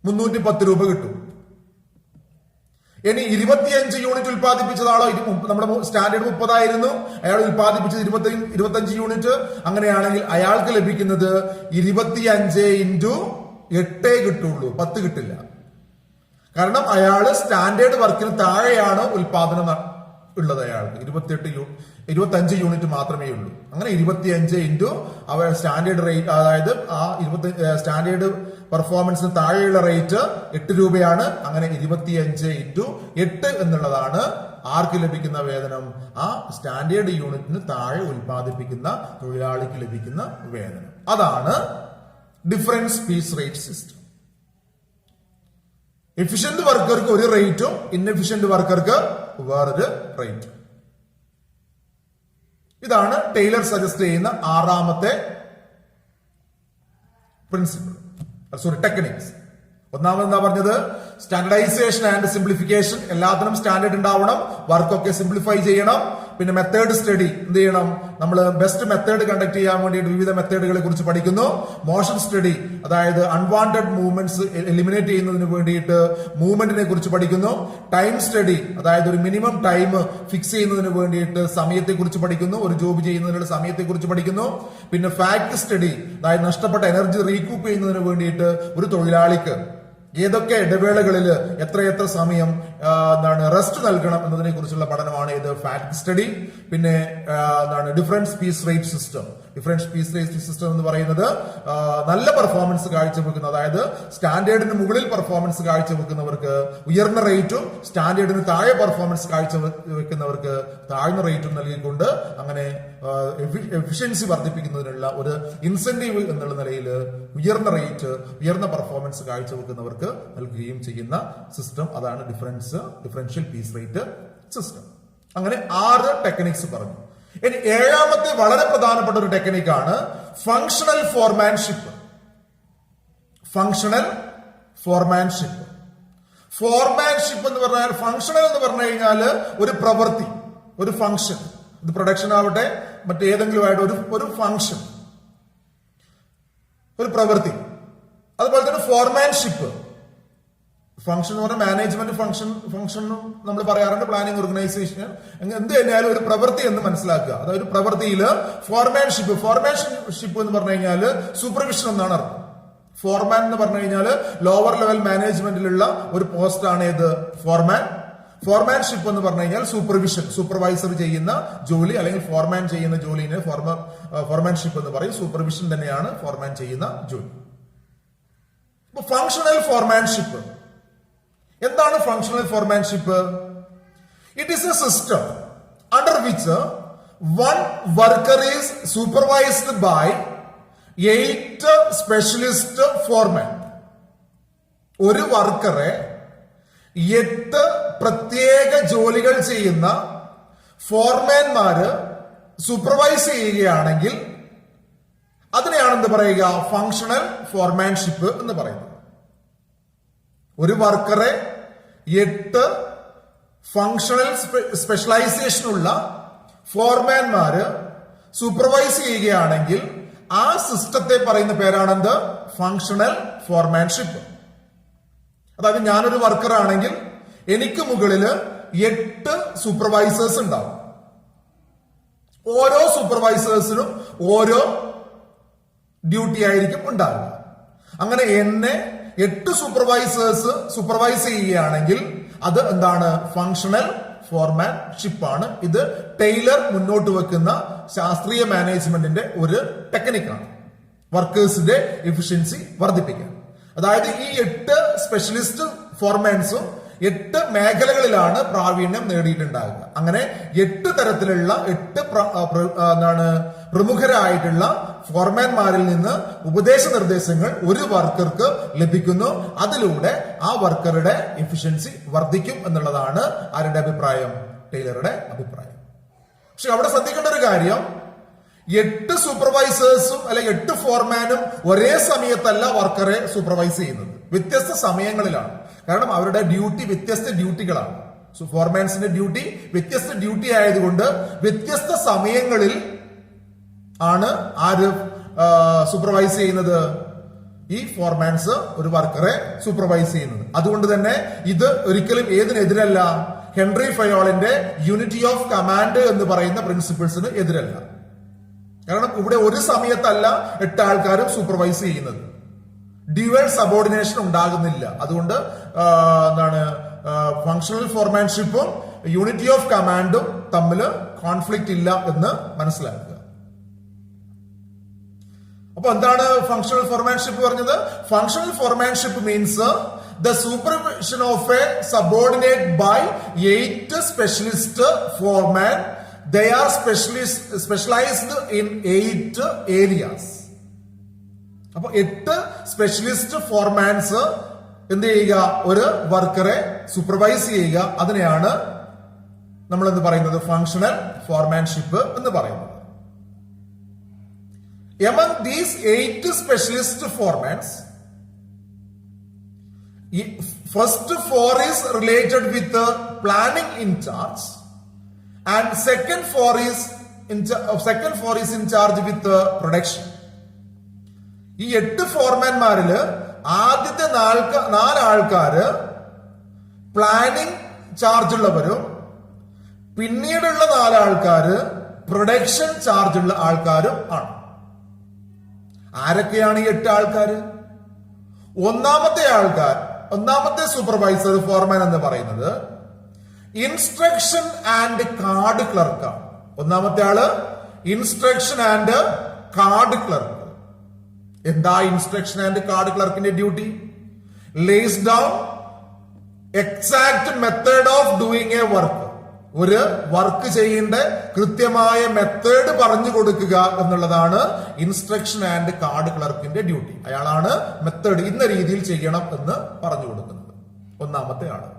310 രൂപ കിട്ടും. ഇനി 25 യൂണിറ്റ് ഉൽപ്പാദിപ്പിച്ചതാണോ, നമ്മുടെ സ്റ്റാൻഡേർഡ് 30 ആയിരുന്നു, അയാൾ ഉൽപ്പാദിപ്പിച്ചത് 25 യൂണിറ്റ്, അങ്ങനെയാണെങ്കിൽ അയാൾക്ക് ലഭിക്കുന്നത് 25 × 8 കിട്ടുള്ളൂ, 10 കിട്ടില്ല. കാരണം അയാൾ സ്റ്റാൻഡേർഡ് വർക്കിന് താഴെയാണ് ഉൽപാദനം ഉള്ളത്. അയാൾക്ക് 25 യൂണിറ്റ് മാത്രമേ ഉള്ളൂ. അങ്ങനെ 25 × സ്റ്റാൻഡേർഡ് റേറ്റ്, അതായത് ആ സ്റ്റാൻഡേർഡ് പെർഫോമൻസിന് താഴെയുള്ള റേറ്റ് 8 രൂപയാണ്. അങ്ങനെ 25 × 8 എന്നുള്ളതാണ് ആർക്ക് ലഭിക്കുന്ന വേതനം? ആ സ്റ്റാൻഡേർഡ് യൂണിറ്റിന് താഴെ ഉൽപ്പാദിപ്പിക്കുന്ന തൊഴിലാളിക്ക് ലഭിക്കുന്ന വേതനം. അതാണ് difference piece rate system. Efficient വർക്കർക്ക് ഒരു റേറ്റും ഇൻഎഫിഷ്യന്റ് വർക്കർക്ക് വേറൊരു റേറ്റും. ഇതാണ് ടൈലർ സജസ്റ്റ് ചെയ്യുന്ന 6ാമത്തെ പ്രിൻസിപ്പിൾ, ടെക്നിക്സ്. ഒന്നാമത് എന്താ പറഞ്ഞത്? Standardisation and simplification. എല്ലാത്തിനും സ്റ്റാൻഡേർഡ് ഉണ്ടാവണം, വർക്കൊക്കെ സിംപ്ലിഫൈ ചെയ്യണം. പിന്നെ മെത്തേഡ് സ്റ്റഡി എന്ത് ചെയ്യണം? നമ്മൾ ബെസ്റ്റ് മെത്തേഡ് കണ്ടക്ട് ചെയ്യാൻ വേണ്ടിയിട്ട് വിവിധ മെത്തേഡുകളെ കുറിച്ച് പഠിക്കുന്നു. മോഷൻ സ്റ്റഡി, അതായത് അൺവാണ്ടഡ് മൂവ്മെന്റ്സ് എലിമിനേറ്റ് ചെയ്യുന്നതിന് വേണ്ടിയിട്ട് മൂവ്മെന്റിനെ കുറിച്ച് പഠിക്കുന്നു. ടൈം സ്റ്റഡി, അതായത് ഒരു മിനിമം ടൈം ഫിക്സ് ചെയ്യുന്നതിന് വേണ്ടിയിട്ട് സമയത്തെ കുറിച്ച് പഠിക്കുന്നു, ഒരു ജോബ് ചെയ്യുന്നതിനുള്ള സമയത്തെ കുറിച്ച് പഠിക്കുന്നു. പിന്നെ ഫാക്ട് സ്റ്റഡി, അതായത് നഷ്ടപ്പെട്ട എനർജി റീകൂപ്പ് ചെയ്യുന്നതിന് വേണ്ടിയിട്ട് ഒരു തൊഴിലാളിക്ക് ഏതൊക്കെ ഇടവേളകളിൽ എത്ര സമയം റെസ്റ്റ് നൽകണം എന്നതിനെ കുറിച്ചുള്ള പഠനമാണ് ഇത് ഫാക്ട് സ്റ്റഡി. പിന്നെ difference piece rate system. Difference piece rate system എന്ന് പറയുന്നത് നല്ല പെർഫോമൻസ് കാഴ്ചവെക്കുന്ന, അതായത് സ്റ്റാൻഡേർഡിന് മുകളിൽ പെർഫോമൻസ് കാഴ്ചവെക്കുന്നവർക്ക് ഉയർന്ന റേറ്റും സ്റ്റാൻഡേർഡിന് താഴെ പെർഫോമൻസ് കാഴ്ചവെക്കുന്നവർക്ക് താഴ്ന്ന റേറ്റും നൽകിക്കൊണ്ട് അങ്ങനെ എഫിഷ്യൻസി വർദ്ധിപ്പിക്കുന്നതിനുള്ള ഒരു ഇൻസെന്റീവ് എന്നുള്ള നിലയിൽ ഉയർന്ന റേറ്റ്, ഉയർന്ന പെർഫോമൻസ് കാഴ്ചവെക്കുന്നവർക്ക് നൽകുകയും ചെയ്യുന്ന സിസ്റ്റം. അതാണ് ഡിഫറൻഷ്യൽ പീസ് റേറ്റ് സിസ്റ്റം. അങ്ങനെ 6 ടെക്നിക്സ് പറഞ്ഞു. ഇനി 7ാമത്തെ വളരെ പ്രധാനപ്പെട്ട ഒരു ടെക്നിക്കാണ് ഫങ്ഷണൽ ഫോർമാൻഷിപ്പ്. ഫങ്ഷണൽ ഫോർമാൻഷിപ്പ് എന്ന് പറഞ്ഞാൽ, ഫങ്ഷണൽ എന്ന് പറഞ്ഞു കഴിഞ്ഞാൽ ഒരു പ്രവൃത്തി, ഒരു ഫംഗ്ഷൻ, ഇത് പ്രൊഡക്ഷൻ ആവട്ടെ മറ്റേതെങ്കിലും ആയിട്ട് ഒരു ഫംഗ്ഷൻ, ഒരു പ്രവൃത്തി. അതുപോലെ തന്നെ ഫോർമാൻഷിപ്പ്. ഫംഗ്ഷൻ എന്ന് പറഞ്ഞാൽ മാനേജ്മെന്റ് ഫംഗ്ഷനും നമ്മൾ പറയാറുണ്ട്, പ്ലാനിങ്, ഓർഗനൈസേഷൻ, എന്ത് തന്നെയാലും ഒരു പ്രവൃത്തി എന്ന് മനസ്സിലാക്കുക. അതായത് പ്രവൃത്തിയിൽ ഫോർമാൻഷിപ്പ് എന്ന് പറഞ്ഞു കഴിഞ്ഞാൽ സൂപ്പർവിഷൻ എന്നാണ് അർത്ഥം. ഫോർമാൻ എന്ന് പറഞ്ഞു കഴിഞ്ഞാൽ ലോവർ ലെവൽ മാനേജ്മെന്റിലുള്ള ഒരു പോസ്റ്റ് ആണ് ഏത്? ഫോർമാൻ. ഫോർമാൻഷിപ്പ് എന്ന് പറഞ്ഞു കഴിഞ്ഞാൽ സൂപ്പർവിഷൻ, സൂപ്പർവൈസർ ചെയ്യുന്ന ജോലി അല്ലെങ്കിൽ ഫോർമാൻ ചെയ്യുന്ന ജോലിനെ ഫോർമാൻഷിപ്പ് എന്ന് പറയും. സൂപ്പർവിഷൻ തന്നെയാണ് ഫോർമാൻ ചെയ്യുന്ന ജോലി. Functional foremanship. എന്താണ് functional foremanship? It is a system under which one worker is supervised by 8 specialist foreman. ഒരു വർക്കറെ 8 പ്രത്യേക ജോലികൾ ചെയ്യുന്ന ഫോർമാൻമാര് സൂപ്പർവൈസ് ചെയ്യുകയാണെങ്കിൽ അതിനെയാണ് എന്ത് പറയുക? ഫങ്ഷണൽ ഫോർമാൻഷിപ്പ് എന്ന് പറയുന്നത്. ഒരു വർക്കറെ 8 ഫങ്ഷണൽ സ്പെഷ്യലൈസേഷനുള്ള ഫോർമാൻമാര് സൂപ്പർവൈസ് ചെയ്യുകയാണെങ്കിൽ ആ സിസ്റ്റത്തെ പറയുന്ന പേരാണെന്ത്? Functional foremanship. അതായത് ഞാനൊരു വർക്കർ ആണെങ്കിൽ എനിക്ക് മുകളിൽ 8 സൂപ്പർവൈസേഴ്സ് ഉണ്ടാവും. ഓരോ സൂപ്പർവൈസേഴ്സിനും ഓരോ ഡ്യൂട്ടി ആയിരിക്കും ഉണ്ടാവുക. അങ്ങനെ എന്നെ 8 സൂപ്പർവൈസേഴ്സ് സൂപ്പർവൈസ് ചെയ്യുകയാണെങ്കിൽ അത് എന്താണ്? ഫങ്ഷണൽ ഫോർമാൻഷിപ്പ് ആണ്. ഇത് ടൈലർ മുന്നോട്ട് വെക്കുന്ന ശാസ്ത്രീയ മാനേജ്മെന്റിന്റെ ഒരു ടെക്നിക്കാണ്, വർക്കേഴ്സിന്റെ എഫിഷ്യൻസി വർദ്ധിപ്പിക്കാൻ. അതായത് ഈ 8 സ്പെഷ്യലിസ്റ്റ് ഫോർമാൻസും 8 മേഖലകളിലാണ് പ്രാവീണ്യം നേടിയിട്ടുണ്ടാകുക. അങ്ങനെ 8 തരത്തിലുള്ള 8 പ്രമുഖരായിട്ടുള്ള ഫോർമാൻമാരിൽ നിന്ന് ഉപദേശ നിർദ്ദേശങ്ങൾ ഒരു വർക്കർക്ക് ലഭിക്കുന്നു. അതിലൂടെ ആ വർക്കറുടെ എഫിഷ്യൻസി വർദ്ധിക്കും എന്നുള്ളതാണ് ആരുടെ അഭിപ്രായം? ടൈലറുടെ അഭിപ്രായം. പക്ഷെ അവിടെ ശ്രദ്ധിക്കേണ്ട ഒരു കാര്യം, 8 സൂപ്പർവൈസേഴ്സും അല്ലെങ്കിൽ 8 ഫോർമാനും ഒരേ സമയത്തല്ല വർക്കറെ സൂപ്പർവൈസ് ചെയ്യുന്നത്. വ്യത്യസ്ത സമയങ്ങളിലാണ്. കാരണം അവരുടെ ഡ്യൂട്ടി വ്യത്യസ്ത ഡ്യൂട്ടികളാണ്. ഫോർമാൻസിന്റെ ഡ്യൂട്ടി വ്യത്യസ്ത ഡ്യൂട്ടി ആയതുകൊണ്ട് വ്യത്യസ്ത സമയങ്ങളിൽ ആണ് ആര് സൂപ്പർവൈസ് ചെയ്യുന്നത്? ഈ ഫോർമാൻസ് ഒരു വർക്കറെ സൂപ്പർവൈസ് ചെയ്യുന്നത്. അതുകൊണ്ട് തന്നെ ഇത് ഒരിക്കലും ഏതിനെതിരല്ല? ഹെൻറി ഫയോളിന്റെ യൂണിറ്റി ഓഫ് കമാൻഡ് എന്ന് പറയുന്ന പ്രിൻസിപ്പിൾസിന് എതിരല്ല. കാരണം ഇവിടെ ഒരു സമയത്തല്ല 8 ആൾക്കാരും സൂപ്പർവൈസ് ചെയ്യുന്നത്. ഡ്യുവൽ സബോർഡിനേഷൻ ഉണ്ടാകുന്നില്ല. അതുകൊണ്ട് ഫങ്ഷണൽ ഫോർമാൻഷിപ്പും യൂണിറ്റി ഓഫ് കമാൻഡും തമ്മിൽ കോൺഫ്ലിക്റ്റ് ഇല്ല എന്ന് മനസ്സിലാക്കുക. അപ്പൊ എന്താണ് ഫങ്ഷണൽ ഫോർമാൻഷിപ്പ് പറഞ്ഞത്? Functional foremanship means the supervision of a subordinate by 8 specialist foreman. They are specialized in 8 areas. അപ്പൊ 8 സ്പെഷ്യലിസ്റ്റ് ഫോർമാൻസ് എന്ത് ചെയ്യുക? ഒരു വർക്കറെ സൂപ്പർവൈസ് ചെയ്യുക. അതിനെയാണ് നമ്മൾ എന്ത് പറയുന്നത്? ഫങ്ഷണൽ ഫോർമാൻഷിപ്പ് എന്ന് പറയുന്നത്. Among these 8 specialist formats, first 4 is related with the planning in charge, and second 4 is in charge with the production. ഈ 8 ഫോർമാൻമാരില് ആദ്യത്തെ 4 ആൾക്കാര് പ്ലാനിങ് ചാർജ് ഉള്ളവരും പിന്നീടുള്ള 4 ആൾക്കാര് പ്രൊഡക്ഷൻ ചാർജ് ഉള്ള ആൾക്കാരും ആണ്. ആരൊക്കെയാണ് ഈ 8 ആൾക്കാര്? ഒന്നാമത്തെ സൂപ്പർവൈസർ ഫോർമാൻ എന്ന് പറയുന്നത് ഇൻസ്ട്രക്ഷൻ ആൻഡ് കാർഡ് ക്ലർക്കാണ്. ഒന്നാമത്തെ ആള് ഇൻസ്ട്രക്ഷൻ ആൻഡ് കാർഡ് ക്ലർക്ക്. എന്താ ഇൻസ്ട്രക്ഷൻ ആൻഡ് കാർഡ് ക്ലർക്കിന്റെ duty? Lays down exact method of doing a work. ഒരു വർക്ക് ചെയ്യേണ്ട കൃത്യമായ മെത്തേഡ് പറഞ്ഞു കൊടുക്കുക എന്നുള്ളതാണ് ഇൻസ്ട്രക്ഷൻ ആൻഡ് കാർഡ് ക്ലർക്കിന്റെ ഡ്യൂട്ടി. അയാളാണ് മെത്തേഡ് ഇന്ന രീതിയിൽ ചെയ്യണം എന്ന് പറഞ്ഞു കൊടുക്കുന്നത്. ഒന്നാമത്തെ ആള്.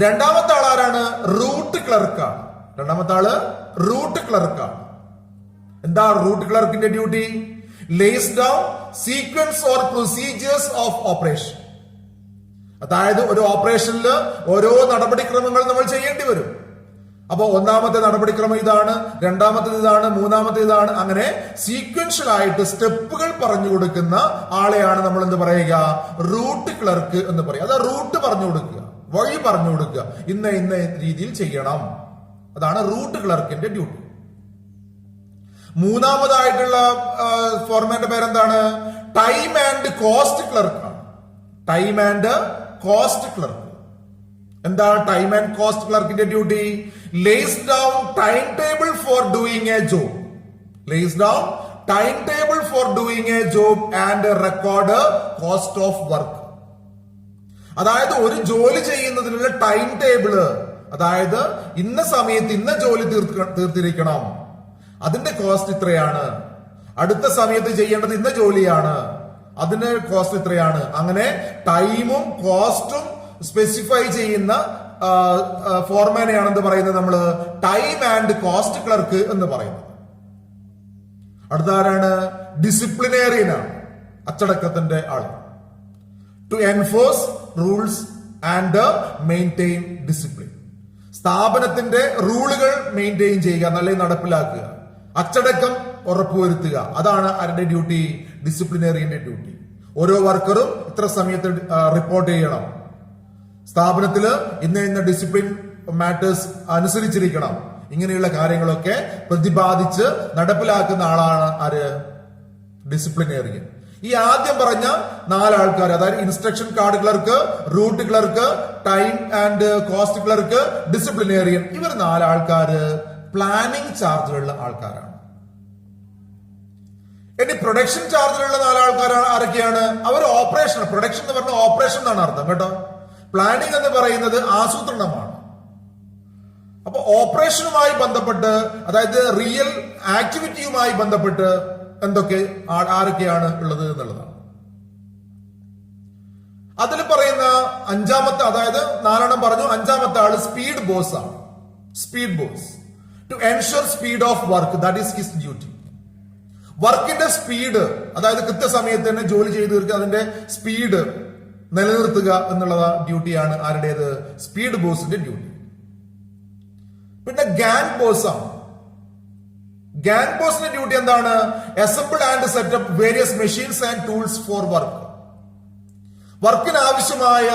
രണ്ടാമത്തെ ആളാരാണ്? റൂട്ട് ക്ലർക്കാണ്. എന്താ റൂട്ട് ക്ലർക്കിന്റെ duty? Lays down sequence or procedures of operation. അതായത് ഒരു ഓപ്പറേഷനിൽ ഓരോ നടപടിക്രമങ്ങൾ നമ്മൾ ചെയ്യേണ്ടി വരും. അപ്പൊ ഒന്നാമത്തെ നടപടിക്രമം ഇതാണ്, രണ്ടാമത്തേത് ഇതാണ്, മൂന്നാമത്തെ ഇതാണ്, അങ്ങനെ സീക്വൻഷ്യൽ ആയിട്ട് സ്റ്റെപ്പുകൾ പറഞ്ഞു കൊടുക്കുന്ന ആളെയാണ് നമ്മൾ എന്ത് പറയുക, റൂട്ട് ക്ലർക്ക് എന്ന് പറയുക. അത് റൂട്ട് പറഞ്ഞു കൊടുക്കുക, വഴി പറഞ്ഞു കൊടുക്കുക, ഇന്ന രീതിയിൽ ചെയ്യണം. അതാണ് റൂട്ട് ക്ലർക്കിന്റെ ഡ്യൂട്ടി. മൂന്നാമതായിട്ടുള്ള ഫോർമാറ്റ് പേരെന്താണ്, ടൈം ആൻഡ് കോസ്റ്റ് ക്ലർക്കാണ്. Time and cost clerk. എന്താണ് ടൈം ആൻഡ് കോസ്റ്റ് ക്ലർക്കിന്റെ duty? Lays down time table for doing a job. Lays down time table for doing a job and record cost of work. അതായത് ഒരു ജോലി ചെയ്യുന്നതിനുള്ള time table, അതായത് ഇന്ന സമയത്ത് ഇന്ന ജോലി തീർത്തിരിക്കണം, അതിന്റെ കോസ്റ്റ് ഇത്രയാണ്, അടുത്ത സമയത്ത് ചെയ്യേണ്ടത് ഇന്ന ജോലിയാണ്, അതിന് കോസ്റ്റ് ഇത്രയാണ്. അങ്ങനെ ടൈമും കോസ്റ്റും സ്പെസിഫൈ ചെയ്യുന്ന ഫോർമാനെയാണ് എന്ത് പറയുന്നത് നമ്മള് ടൈം ആൻഡ് കോസ്റ്റ് ക്ലർക്ക് എന്ന് പറയുന്നത്. അടുത്ത ആരാണ്? ഡിസിപ്ലിനേറിയൻ ആണ്, അച്ചടക്കത്തിന്റെ ആള്. To enforce rules and maintain discipline. സ്ഥാപനത്തിന്റെ റൂളുകൾ മെയിൻറ്റെയിൻ ചെയ്യുക, നല്ല നടപ്പിലാക്കുക, അച്ചടക്കം ഉറപ്പുവരുത്തുക. അതാണ് ആരുടെ ഡ്യൂട്ടി? ഡിസിപ്ലിനേറിയന്റെ ഡ്യൂട്ടി. ഓരോ വർക്കറും ഇത്ര സമയത്ത് റിപ്പോർട്ട് ചെയ്യണം, സ്ഥാപനത്തില് ഇന്ന ഡിസിപ്ലിൻ മാറ്റേഴ്സ് അനുസരിച്ചിരിക്കണം, ഇങ്ങനെയുള്ള കാര്യങ്ങളൊക്കെ പ്രതിപാദിച്ച് നടപ്പിലാക്കുന്ന ആളാണ് ആര്? ഡിസിപ്ലിനേറിയൻ. ഈ ആദ്യം പറഞ്ഞ 4 ആൾക്കാർ, അതായത് instruction card clerk, route clerk, time and cost clerk, disciplinarian, ഇവർ 4 ആൾക്കാര് പ്ലാനിംഗ് ചാർജിലുള്ള ആൾക്കാരാണ്. ഇനി പ്രൊഡക്ഷൻ ചാർജിലുള്ള 4 ആൾക്കാരാണ് ആരൊക്കെയാണ്? അവർ ഓപ്പറേഷൻ, പ്രൊഡക്ഷൻ എന്ന് പറഞ്ഞ ഓപ്പറേഷൻ എന്നാണ് അർത്ഥം കേട്ടോ. പ്ലാനിംഗ് എന്ന് പറയുന്നത് ആസൂത്രണമാണ്. അപ്പൊ ഓപ്പറേഷനുമായി ബന്ധപ്പെട്ട്, അതായത് റിയൽ ആക്ടിവിറ്റിയുമായി ബന്ധപ്പെട്ട് എന്തൊക്കെ ആരൊക്കെയാണ് ഉള്ളത് എന്നുള്ളതാണ്. അതിൽ പറയുന്ന അഞ്ചാമത്തെ, അതായത് 4 പറഞ്ഞു, അഞ്ചാമത്തെ ആള് സ്പീഡ് ബോസ് ആണ്. Speed boss. To ensure speed of work, that is his duty. വർക്കിന്റെ സ്പീഡ്, അതായത് കൃത്യസമയത്ത് തന്നെ ജോലി ചെയ്തു തീർക്കുക, അതിന്റെ സ്പീഡ് നിലനിർത്തുക എന്നുള്ള ഡ്യൂട്ടിയാണ് ആരുടേത്? സ്പീഡ് ബോസിന്റെ ഡ്യൂട്ടി. പിന്നെ ഗാങ് ബോസ് ആണ്. ഗാങ് ബോസിന്റെ ഡ്യൂട്ടി എന്താണ്? Assemble and setup various machines and tools four work. വർക്കിന് ആവശ്യമായ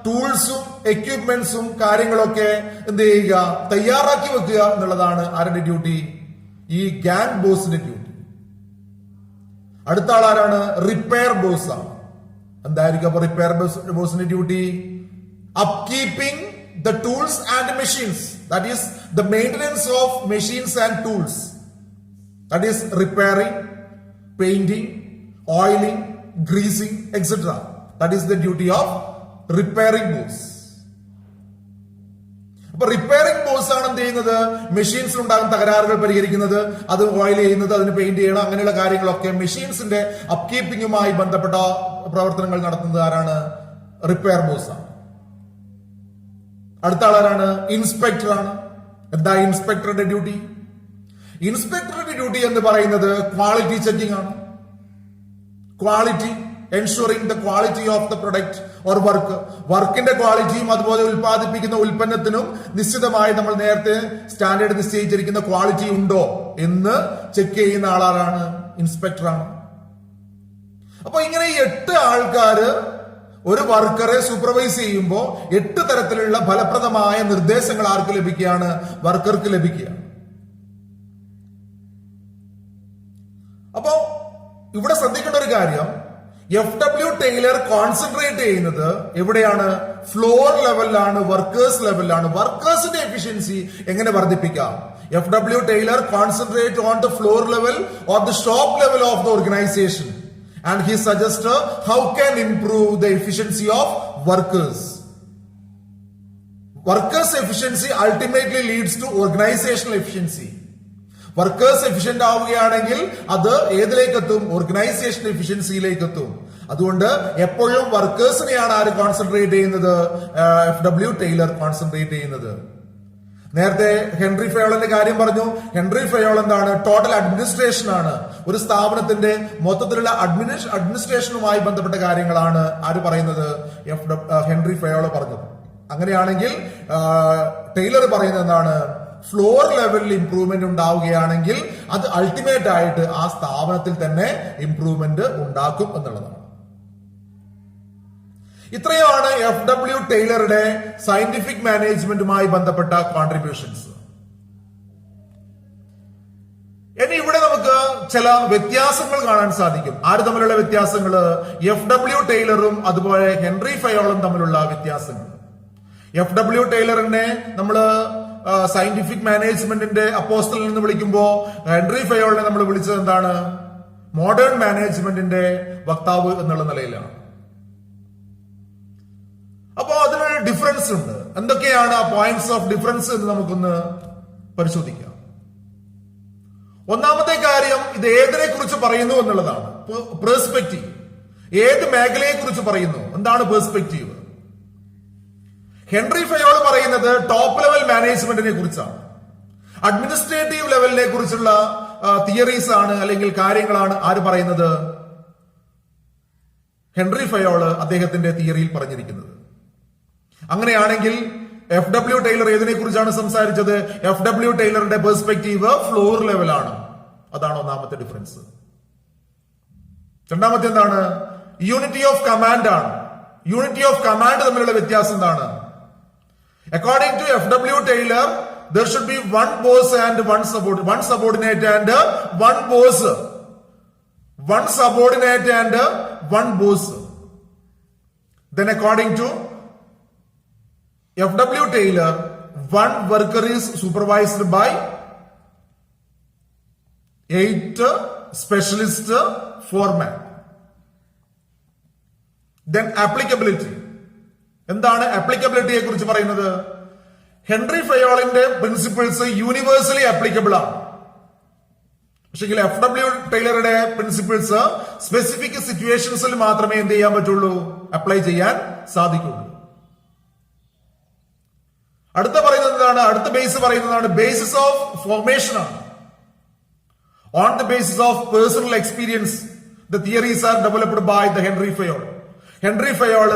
ടൂൾസും എക്യുപ്മെന്റ്സും കാര്യങ്ങളൊക്കെ എന്ത് ചെയ്യുക? തയ്യാറാക്കി വെക്കുക എന്നുള്ളതാണ് ആരുടെ ഡ്യൂട്ടി? ഈ ഗാങ് ബോസിന്റെ ഡ്യൂട്ടി. അടുത്ത ആളാരാണ്? റിപ്പയർ ബോസ് ആണ്. എന്തായിരിക്കും അപ്പൊ റിപ്പയർ ബോസിന്റെ duty? Upkeeping the tools and machines, that is the maintenance of machines and tools, that is repairing, painting, oiling, greasing, etcetera. That is the duty of repairing boss. അപ്പൊ repairing boss ആണ് എന്ത് ചെയ്യുന്നത്? മെഷീൻസിൽ ഉണ്ടാകുന്ന തകരാറുകൾ പരിഹരിക്കുന്നത്, അത് oil ചെയ്യുന്നത്, അതിന് പെയിന്റ് ചെയ്യണം, അങ്ങനെയുള്ള കാര്യങ്ങളൊക്കെ മെഷീൻസിന്റെ അപ്കീപ്പിംഗുമായി ബന്ധപ്പെട്ട പ്രവർത്തനങ്ങൾ നടത്തുന്നത് ആരാണ്? റിപ്പയർ ബോസ് ആണ്. അടുത്ത ആളാരാണ്? ഇൻസ്പെക്ടർ ആണ്. എന്താ ഇൻസ്പെക്ടറുടെ ഡ്യൂട്ടി? ഇൻസ്പെക്ടറുടെ ഡ്യൂട്ടി എന്ന് പറയുന്നത് ക്വാളിറ്റി ചെക്കിംഗ് ആണ്. Quality, ensuring the quality of the product or work. വർക്കിന്റെ ക്വാളിറ്റിയും അതുപോലെ ഉൽപ്പാദിപ്പിക്കുന്ന ഉൽപ്പന്നത്തിനും നിശ്ചിതമായി നമ്മൾ നേരത്തെ സ്റ്റാൻഡേർഡ് നിശ്ചയിച്ചിരിക്കുന്ന ക്വാളിറ്റി ഉണ്ടോ എന്ന് ചെക്ക് ചെയ്യുന്ന ആളാണ് ഇൻസ്പെക്ടറാണ്. അപ്പൊ ഇങ്ങനെ 8 ആൾക്കാര് ഒരു വർക്കറെ സൂപ്പർവൈസ് ചെയ്യുമ്പോൾ 8 തരത്തിലുള്ള ഫലപ്രദമായ നിർദ്ദേശങ്ങൾ ആർക്ക് ലഭിക്കുകയാണ്? വർക്കർക്ക് ലഭിക്കുക. അപ്പോ ഇവിടെ ശ്രദ്ധിക്കേണ്ട ഒരു കാര്യം, FW ടൈലർ കോൺസെൻട്രേറ്റ് ചെയ്യുന്നത് എവിടെയാണ്? ഫ്ലോർ ലെവലിലാണ്, വർക്കേഴ്സ് ലെവലിലാണ്. വർക്കേഴ്സിന്റെ എഫിഷ്യൻസി എങ്ങനെ വർദ്ധിപ്പിക്കാം? FW Taylor concentrate on the floor level or the shop level of the organisation and he suggests how can improve the efficiency of workers. Workers efficiency ultimately leads to organizational efficiency. Workers efficient ആവുകയാണെങ്കിൽ അത് ഏതിലേക്ക് എത്തും? Organisation എഫിഷ്യൻസിയിലേക്ക് എത്തും. അതുകൊണ്ട് എപ്പോഴും വർക്കേഴ്സിനെയാണ് ആര് concentrate ചെയ്യുന്നത്? FW Taylor concentrate ചെയ്യുന്നത്. നേരത്തെ ഹെൻറി ഫയോളിന്റെ കാര്യം പറഞ്ഞു. ഹെൻറി ഫയോൾ എന്താണ്? ടോട്ടൽ അഡ്മിനിസ്ട്രേഷൻ ആണ്. ഒരു സ്ഥാപനത്തിന്റെ മൊത്തത്തിലുള്ള അഡ്മിനിസ്ട്രേഷനുമായി ബന്ധപ്പെട്ട കാര്യങ്ങളാണ് ആര് പറയുന്നത്? ഹെൻറി ഫയോൾ പറഞ്ഞത്. അങ്ങനെയാണെങ്കിൽ ടൈലർ പറയുന്നത് എന്താണ്? ഫ്ലോർ ലെവലിൽ ഇംപ്രൂവ്മെന്റ് ഉണ്ടാവുകയാണെങ്കിൽ അത് അൾട്ടിമേറ്റ് ആയിട്ട് ആ സ്ഥാപനത്തിൽ തന്നെ ഇംപ്രൂവ്മെന്റ് ഉണ്ടാക്കും എന്നുള്ളതാണ്. ഇത്രയാണ് FW ടൈലറുടെ സയന്റിഫിക് മാനേജ്മെന്റുമായി ബന്ധപ്പെട്ട കോൺട്രിബ്യൂഷൻസ്. ഇനി ഇവിടെ നമുക്ക് ചില വ്യത്യാസങ്ങൾ കാണാൻ സാധിക്കും. ആര് തമ്മിലുള്ള വ്യത്യാസങ്ങൾ? FW ടൈലറും അതുപോലെ ഹെൻറി ഫയോളും തമ്മിലുള്ള വ്യത്യാസങ്ങൾ. FW ടൈലറിനെ നമ്മള് സയന്റിഫിക് മാനേജ്മെന്റിന്റെ അപ്പോസ്റ്റൽ എന്ന് വിളിക്കുമ്പോ ഹെൻറി ഫയോളിനെ നമ്മൾ വിളിച്ചത് എന്താണ്? മോഡേൺ മാനേജ്മെന്റിന്റെ വക്താവ് എന്നുള്ള നിലയിലാണ്. അപ്പോ അതിനൊരു ഡിഫറൻസ് ഉണ്ട്. എന്തൊക്കെയാണ് ആ പോയിന്റ്സ് ഓഫ് ഡിഫറൻസ് എന്ന് നമുക്കൊന്ന് പരിശോധിക്കാം. ഒന്നാമത്തെ കാര്യം, ഇത് ഏതിനെ കുറിച്ച് പറയുന്നു എന്നുള്ളതാണ്. പെർസ്പെക്റ്റീവ്. ഏത് മേഖലയെ കുറിച്ച് പറയുന്നു? എന്താണ് പെർസ്പെക്റ്റീവ്? ഹെൻറി ഫയോൾ പറയുന്നത് ടോപ്പ് ലെവൽ മാനേജ്മെന്റിനെ കുറിച്ചാണ്. അഡ്മിനിസ്ട്രേറ്റീവ് ലെവലിനെ കുറിച്ചുള്ള തിയറീസ് ആണ്, അല്ലെങ്കിൽ കാര്യങ്ങളാണ് ആര് പറയുന്നത്? ഹെൻറി ഫയോൾ അദ്ദേഹത്തിന്റെ തിയറിയിൽ പറഞ്ഞിരിക്കുന്നത്. അങ്ങനെയാണെങ്കിൽ FW ടൈലർ ഏതിനെ കുറിച്ചാണ് സംസാരിച്ചത്? FW ടൈലറുടെ പെർസ്പെക്റ്റീവ് ഫ്ലോർ ലെവലാണ്. അതാണ് ഒന്നാമത്തെ ഡിഫറൻസ്. രണ്ടാമത്തെ എന്താണ്? യൂണിറ്റി ഓഫ് കമാൻഡ് ആണ്. യൂണിറ്റി ഓഫ് കമാൻഡ് തമ്മിലുള്ള വ്യത്യാസം എന്താണ്? According to FW Taylor, there should be one boss and one subordinate and one boss. One subordinate and one boss. Then according to FW Taylor, one worker is supervised by 8 specialist foreman. Then applicability. എന്താണ് applicability യെ കുറിച്ച് പറയുന്നത്? Henry ഫയോളിന്റെ principles universally applicable ആണ്. പക്ഷേ FW ടൈലറുടെ principles specific സിറ്റുവേഷൻസിൽ മാത്രമേ എന്ത് ചെയ്യാൻ പറ്റുള്ളൂ? അപ്ലൈ ചെയ്യാൻ സാധിക്കുള്ളൂ. അടുത്ത പറയുന്നത് എന്താണ്? അടുത്ത ബേസ് പറയുന്നതാണ് ബേസിസ് ഓഫ് ഫോർമേഷൻ ആണ്. On the basis of personal experience the theories are developed by the Henri Fayol. Henri Fayol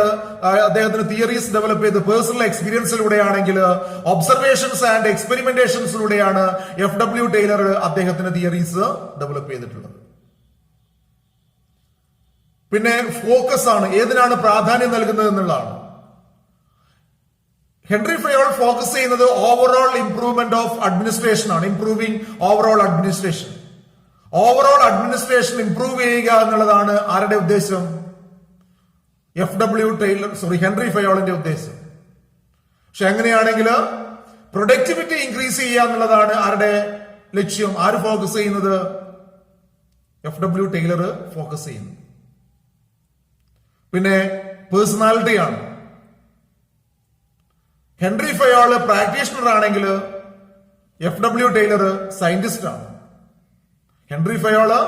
അദ്ദേഹത്തിന് തിയറീസ് ഡെവലപ്പ് ചെയ്ത് പേഴ്സണൽ എക്സ്പീരിയൻസിലൂടെയാണെങ്കിൽ ഒബ്സർവേഷൻസ് ആൻഡ് എക്സ്പെരിമെന്റേഷൻസിലൂടെയാണ് FW ടൈലർ അദ്ദേഹത്തിന് തിയറീസ് ഡെവലപ്പ് ചെയ്തിട്ടുള്ളത്. പിന്നെ ഫോക്കസ് ആണ്. ഏതിനാണ് പ്രാധാന്യം നൽകുന്നത് എന്നുള്ളതാണ്. ഹെൻറി ഫയോൾ ഫോക്കസ് ചെയ്യുന്നത് ഓവറോൾ ഇംപ്രൂവ്മെന്റ് ഓഫ് അഡ്മിനിസ്ട്രേഷൻ ആണ്. Improving overall administration. Overall administration improve ചെയ്യുക എന്നുള്ളതാണ് ആരുടെ ഉദ്ദേശം? ഹെൻറി ഫയോളിന്റെ ഉദ്ദേശം. പക്ഷെ എങ്ങനെയാണെങ്കിൽ പ്രൊഡക്ടിവിറ്റി ഇൻക്രീസ് ചെയ്യുക എന്നുള്ളതാണ് ആരുടെ ലക്ഷ്യം? ആര് ഫോക്കസ് ചെയ്യുന്നത്? FW ടൈലർ ഫോക്കസ് ചെയ്യുന്നത്. പിന്നെ പേഴ്സണാലിറ്റി ആണ്. ഹെൻറി ഫയോള് പ്രാക്ടീഷണർ ആണെങ്കിൽ FW ടൈലർ സയന്റിസ്റ്റ് ആണ്. ഹെൻറി ഫയോള്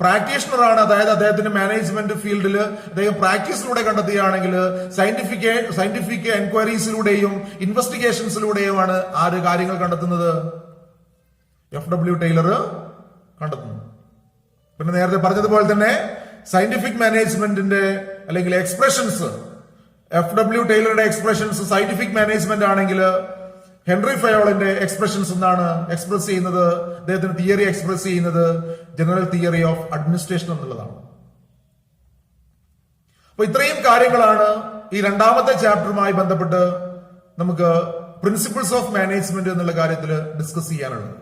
പ്രാക്ടീഷണർ ആണ്, അതായത് അദ്ദേഹത്തിന്റെ മാനേജ്മെന്റ് ഫീൽഡിൽ അദ്ദേഹം പ്രാക്ടീസിലൂടെ കണ്ടെത്തുകയാണെങ്കിൽ സയന്റിഫിക് എൻക്വയറീസിലൂടെയും ഇൻവെസ്റ്റിഗേഷൻസിലൂടെയുമാണ് ആര് കാര്യങ്ങൾ കണ്ടെത്തുന്നത്? FW ടൈലർ കണ്ടെത്തുന്നത്. പിന്നെ നേരത്തെ പറഞ്ഞതുപോലെ തന്നെ സയന്റിഫിക് മാനേജ്മെന്റിന്റെ അല്ലെങ്കിൽ എക്സ്പ്രഷൻസ്, FW ടൈലറുടെ എക്സ്പ്രഷൻസ് സയന്റിഫിക് മാനേജ്മെന്റ് ആണെങ്കിൽ ഹെൻറി ഫയോളിന്റെ എക്സ്പ്രഷൻസ് എന്താണ് എക്സ്പ്രസ് ചെയ്യുന്നത്? അദ്ദേഹത്തിന്റെ തിയറി എക്സ്പ്രസ് ചെയ്യുന്നത് ജനറൽ തിയറി ഓഫ് അഡ്മിനിസ്ട്രേഷൻ എന്നുള്ളതാണ്. അപ്പൊ ഇത്രയും കാര്യങ്ങളാണ് ഈ രണ്ടാമത്തെ ചാപ്റ്ററുമായി ബന്ധപ്പെട്ട് നമുക്ക് പ്രിൻസിപ്പിൾസ് ഓഫ് മാനേജ്മെന്റ് എന്നുള്ള കാര്യത്തിൽ ഡിസ്കസ് ചെയ്യാനുള്ളത്.